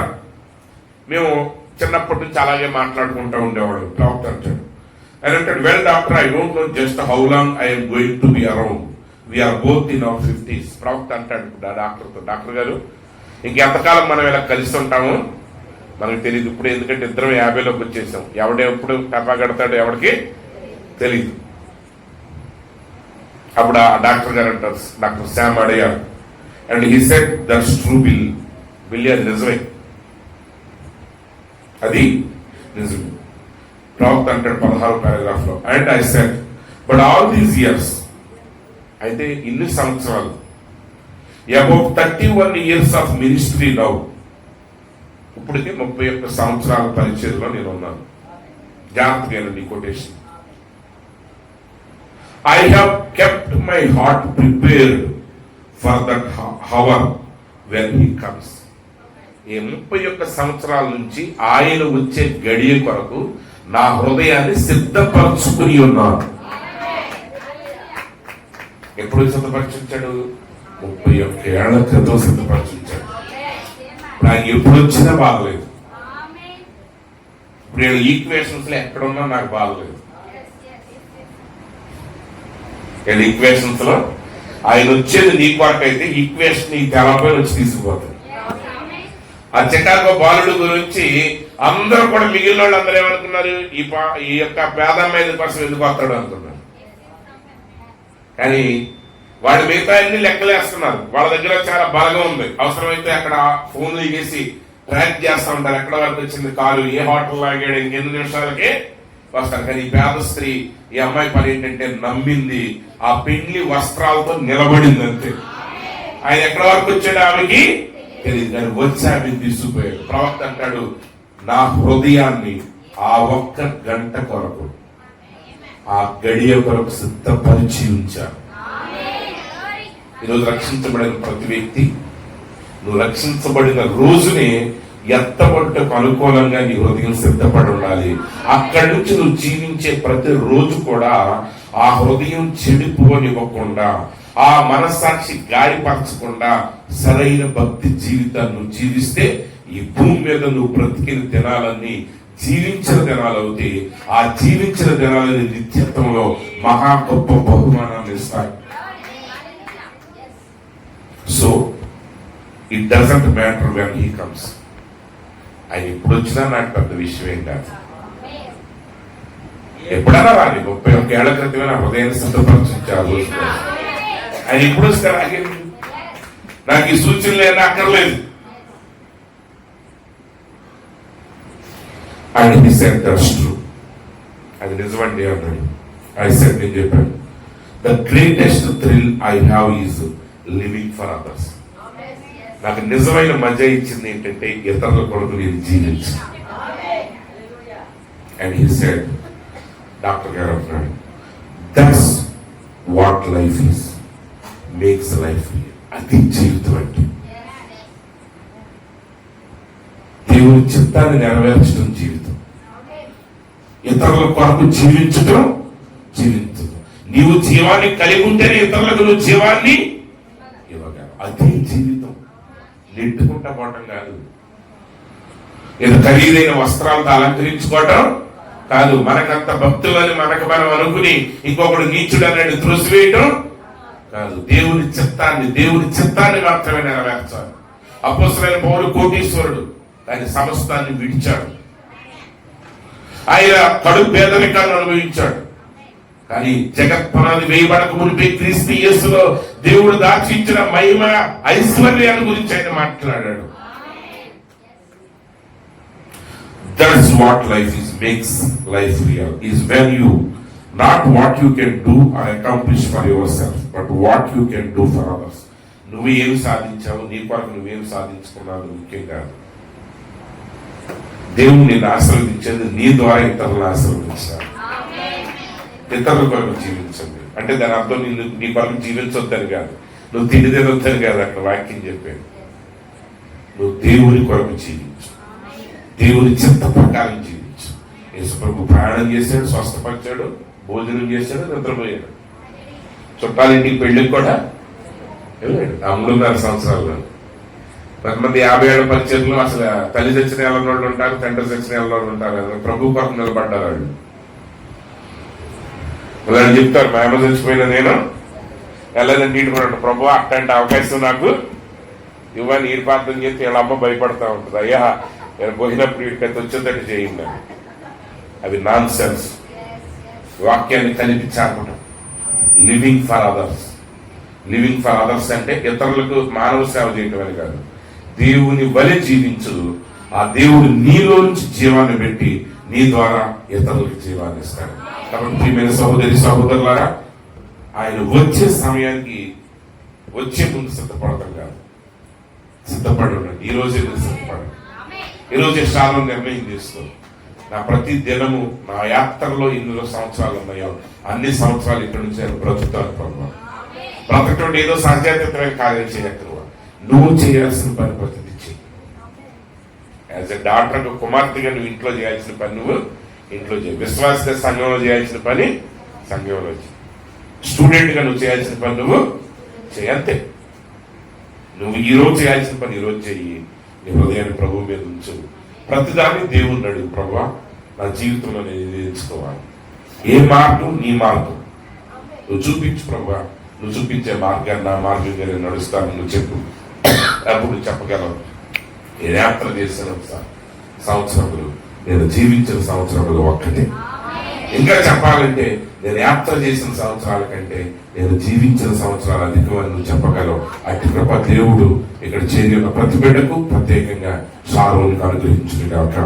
మేము చిన్నప్పటి నుంచి అలాగే మాట్లాడుకుంటూ ఉండేవాడు. ప్రవక్త అంటాడు, ఆయన అంటాడు, well doctor, I don't know just how long I'm going to be around, we're both in our 50s. ప్రవక్త అంటాడు డాక్టర్తో, డాక్టర్ గారు ఇంకెంతకాలం మనం ఇలా కలిసి ఉంటాము మనకు తెలియదు ఇప్పుడు, ఎందుకంటే ఇద్దరం 50లోకి వచ్చేసాం, ఎప్పుడు టపా కడతాడో ఎవరికి తెలీదు. అప్పుడు ఆ డాక్టర్ గారు అంటారు, డాక్టర్ శ్యామ్ అడిగారు, and he said that's true Billy, అది నిజమే, అది నిజమే. ప్రవక్త అంటాడు 16వ పారాగ్రాఫ్ లో, and I said but all these years, అయితే ఇన్ని సంవత్సరాలు, about 31 years of ministry now, ఇప్పటికే 31 సంవత్సరాల పరిచయంలో నేను ఉన్నాను. జాగ్రత్తగా quotation, I have kept my heart prepared for that hour when he comes. ఈ 31 సంవత్సరాల నుంచి ఆయన వచ్చే గడియ కొరకు నా హృదయాన్ని సిద్ధపరచుకుని ఉన్నాను. ఎప్పుడు సిద్ధపరచుంచాడు? 31 ఏళ్ల క్రితం సిద్ధపరచుంచాడు. ఇప్పుడు ఆయన ఎప్పుడు వచ్చినా బాగలేదు. ఇప్పుడు వీళ్ళ ఈక్వేషన్స్ లో ఎక్కడున్నా నాకు బాగలేదు. వీళ్ళ ఈక్వేషన్స్ లో ఆయన వచ్చేది నీ కొరకు అయితే ఈక్వేషన్ నీ తెలపై వచ్చి తీసుకుపోతాడు. ఆ చికాగో బాలుడు గురించి అందరూ కూడా మిగిలిన వాళ్ళు అందరూ ఏమనుకున్నారు? ఈ యొక్క పేదమ్మాయి కోసం ఎందుకు వస్తాడు అనుకున్నారు. కానీ వాడు మిగతా అన్ని లెక్కలేస్తున్నారు. వాళ్ళ దగ్గర చాలా బలంగా ఉంది. అవసరమైతే అక్కడ ఫోన్లు చేసి ట్రాక్ చేస్తూ ఉంటారు. ఎక్కడ వరకు వచ్చింది కారు, ఏ హోటల్ లాగాడు, ఇంకెన్ని నిమిషాలకే వస్తారు. కానీ ఈ పేద స్త్రీ, ఈ అమ్మాయి పని ఏంటంటే నమ్మింది, ఆ పెళ్లి వస్త్రాలతో నిలబడింది అంతే. ఆయన ఎక్కడ వరకు వచ్చాడు ఆమెకి తెలియదు, కానీ వచ్చి ఆమె తీసుకుపోయాడు. ప్రవక్త అంటాడు, నా హృదయాన్ని ఆ ఒక్క గంట కొరకు, ఆ గడియ కొరకు సిద్ధపరిచి ఉంచాను. ఈరోజు రక్షించబడిన ప్రతి వ్యక్తి, నువ్వు రక్షించబడిన రోజునే ఎత్తబట్టుకు అనుకూలంగా నీ హృదయం సిద్ధపడి ఉండాలి. అక్కడి నుంచి నువ్వు జీవించే ప్రతి రోజు కూడా ఆ హృదయం చెడిపోనివ్వకుండా, ఆ మనస్సాక్షి గాయపరచకుండా సరైన భక్తి జీవితాన్ని నువ్వు జీవిస్తే ఈ భూమి మీద నువ్వు బ్రతికిన దినాలన్నీ జీవించిన దినాలు అవుతాయి. ఆ జీవించిన దినాలని నిత్యత్వంలో మహా గొప్ప బహుమానాన్ని ఇస్తాయి. So it doesn't matter when he comes. ఆయన ఎప్పుడు వచ్చినా నాకు పెద్ద విషయం ఏం కాదు. ఎప్పుడైనా రాని 31 ఏళ్ల క్రితమే నా హృదయాన్ని సిద్ధపరచుంచారు. ఆయన ఎప్పుడు వస్తారు? నాకు ఈ సూచనలు ఏమైనా అక్కర్లేదు. ఆయన హి సెడ్ దట్స్ ట్రూ. అది నిజమండి అన్నాడు. ఐ సెడ్, నేను చెప్పాను, the greatest thrill I have is living for others. నాకు నిజమైన మజా ఇచ్చింది ఏంటంటే ఇతరుల కొరకు నేను జీవించి. అండ్ హి సెడ్, డాక్టర్ గారు అంటున్నాడు, that's what life is, makes life. అది జీవితం అంటే దేవుని చిత్తాన్ని నెరవేర్చడం జీవితం. ఇతరుల కొరకు జీవించడం జీవించడం. నీవు జీవాన్ని కలిగి ఉంటేనే ఇతరులకు నువ్వు జీవాన్ని ఇవ్వగలవు. అదే జీవితం. నెట్టుకుంటా పోవటం కాదు, ఏదో ఖరీదైన వస్త్రాలతో అలంకరించుకోవటం కాదు, మనకంత భక్తులని మనకు మనం అనుకుని ఇంకొకడు నీచుడు అనేది త్రోసివేయటం కాదు. దేవుని చిత్తాన్ని మాత్రమే నెరవేర్చాలి. అపోస్తలుడైన పౌలు కోటీశ్వరుడు, ఆయన సమస్తాన్ని విడిచాడు. ఆయన కడు పేదరికాన్ని అనుభవించాడు. కానీ జగత్పునాది వేయబడక మునిపే క్రీస్తు యేసులో దేవుడు దాచించిన మహిమ ఐశ్వర్యాన్ని గురించి ఆయన మాట్లాడాడు. That's what life is, makes life real, is when you, not what you can do or accomplish for yourself, but what you can do for others. నువ్వు ఏమి సాధించావు, నీ కొరకు నువ్వేమి సాధించుకున్నావు ముఖ్యం కాదు. దేవుడు నిన్ను ఆశీర్వదించేది నీ ద్వారా ఇతరులను ఆశీర్వదించాడు. ఇతరుల కొరకు జీవించండి అంటే దాని అర్థం నీ కొరకు జీవించొద్దని కాదు, నువ్వు తిండి తినొద్దని కాదు. అక్కడ వాక్యం చెప్పాడు, నువ్వు దేవుని కొరకు జీవించు, దేవుని చిత్త ప్రకారం జీవించు. యేసుప్రభు ప్రయాణం చేశాడు, స్వస్థపరిచాడు, భోజనం చేశాడు, నిద్రపోయాడు. చుట్టాలింటికి పెళ్లికి కూడా వెళ్ళాడు. ఆ 3.5 సంవత్సరాల్లో కొంతమంది 50 ఏళ్ల పరిచయంలో అసలు తల్లి చచ్చిన వాళ్ళు ఉంటారు, తండ్రి చచ్చిన వాళ్ళు ఉంటారు. ప్రభు కొరకు నిలబడ్డారు వాళ్ళు. వాళ్ళు చెప్తారు, మా అమ్మ చచ్చిపోయినా నేను వెళ్ళదండి ఇంటికి. ప్రభు అట్లాంటి అవకాశం నాకు ఇవ్వని నీరు ప్రార్థన చేస్తే వీళ్ళ అమ్మ భయపడతా ఉంటుంది. అయ్యా నేను పోయినప్పుడు వీడికి వచ్చేటట్టు చేయండి. అవి నాన్ సెన్స్. వాక్యాన్ని కనిపించాలన్నమాట. Living for others. Living for others అంటే ఇతరులకు మానవ సేవ చేయటం అని కాదు, దేవుని వలె జీవించు. ఆ దేవుడు నీలో నుంచి జీవాన్ని పెట్టి నీ ద్వారా ఇతరులకు జీవాన్ని ఇస్తాడు. కాబట్టి ప్రియమైన సహోదరి సహోదరులారా, ఆయన వచ్చే సమయానికి వచ్చే ముందు సిద్ధపడతాం కాదు, సిద్ధపడి ఉండండి. ఈ రోజే సిద్ధపడండి. ఈ రోజే చాలా నిర్ణయం తీసుకో. నా ప్రతి దినము నా యాత్రలో ఎన్ని సంవత్సరాలు ఉన్నాయో అన్ని సంవత్సరాలు ఇక్కడి నుంచి నేను బ్రతుకుతాను ప్రభు. బ్రతకటం ఏదో సహజాతమైన కార్యం చేయక్కర్వా, నువ్వు చేయాల్సిన పని ప్రతిదీ చేయి. యాజ్ ఎ డాక్టర్ కుమార్తెగా నువ్వు ఇంట్లో చేయాల్సిన పని నువ్వు ఇంట్లో చేయి. విశ్వాస సంఘంలో చేయాల్సిన పని సంఘంలో చేయి. స్టూడెంట్గా నువ్వు చేయాల్సిన పని నువ్వు చేయి. అంతే. నువ్వు ఈరోజు చేయాల్సిన పని ఈరోజు చెయ్యి. నీ హృదయాన్ని ప్రభు మీద ఉంచు. ప్రతిదాన్ని దేవుణ్ణి అడుగు, ప్రభువా నా జీవితంలో నేను ఇది ఎంచుకోవాలి. ఏ మార్గం నీ మార్గం నువ్వు చూపించు ప్రభువా. నువ్వు చూపించే మార్గాన్ని నా మార్గంగా నేను నడుస్తాను నువ్వు చెప్పు. అప్పుడు చెప్పగలవు. నేను యాత్ర చేసిన సంవత్సరములు, నేను జీవించిన సంవత్సరములు ఒక్కటే. ఇంకా చెప్పాలంటే నేను యాత్ర చేసిన సంవత్సరాల కంటే నేను జీవించిన సంవత్సరాలు అధికమని నువ్వు చెప్పగలవు. అట్టి కృప దేవుడు ఇక్కడ చేరిన ప్రతి బిడ్డకు ప్రత్యేకంగా షారోనికి అనుగ్రహించుగాక.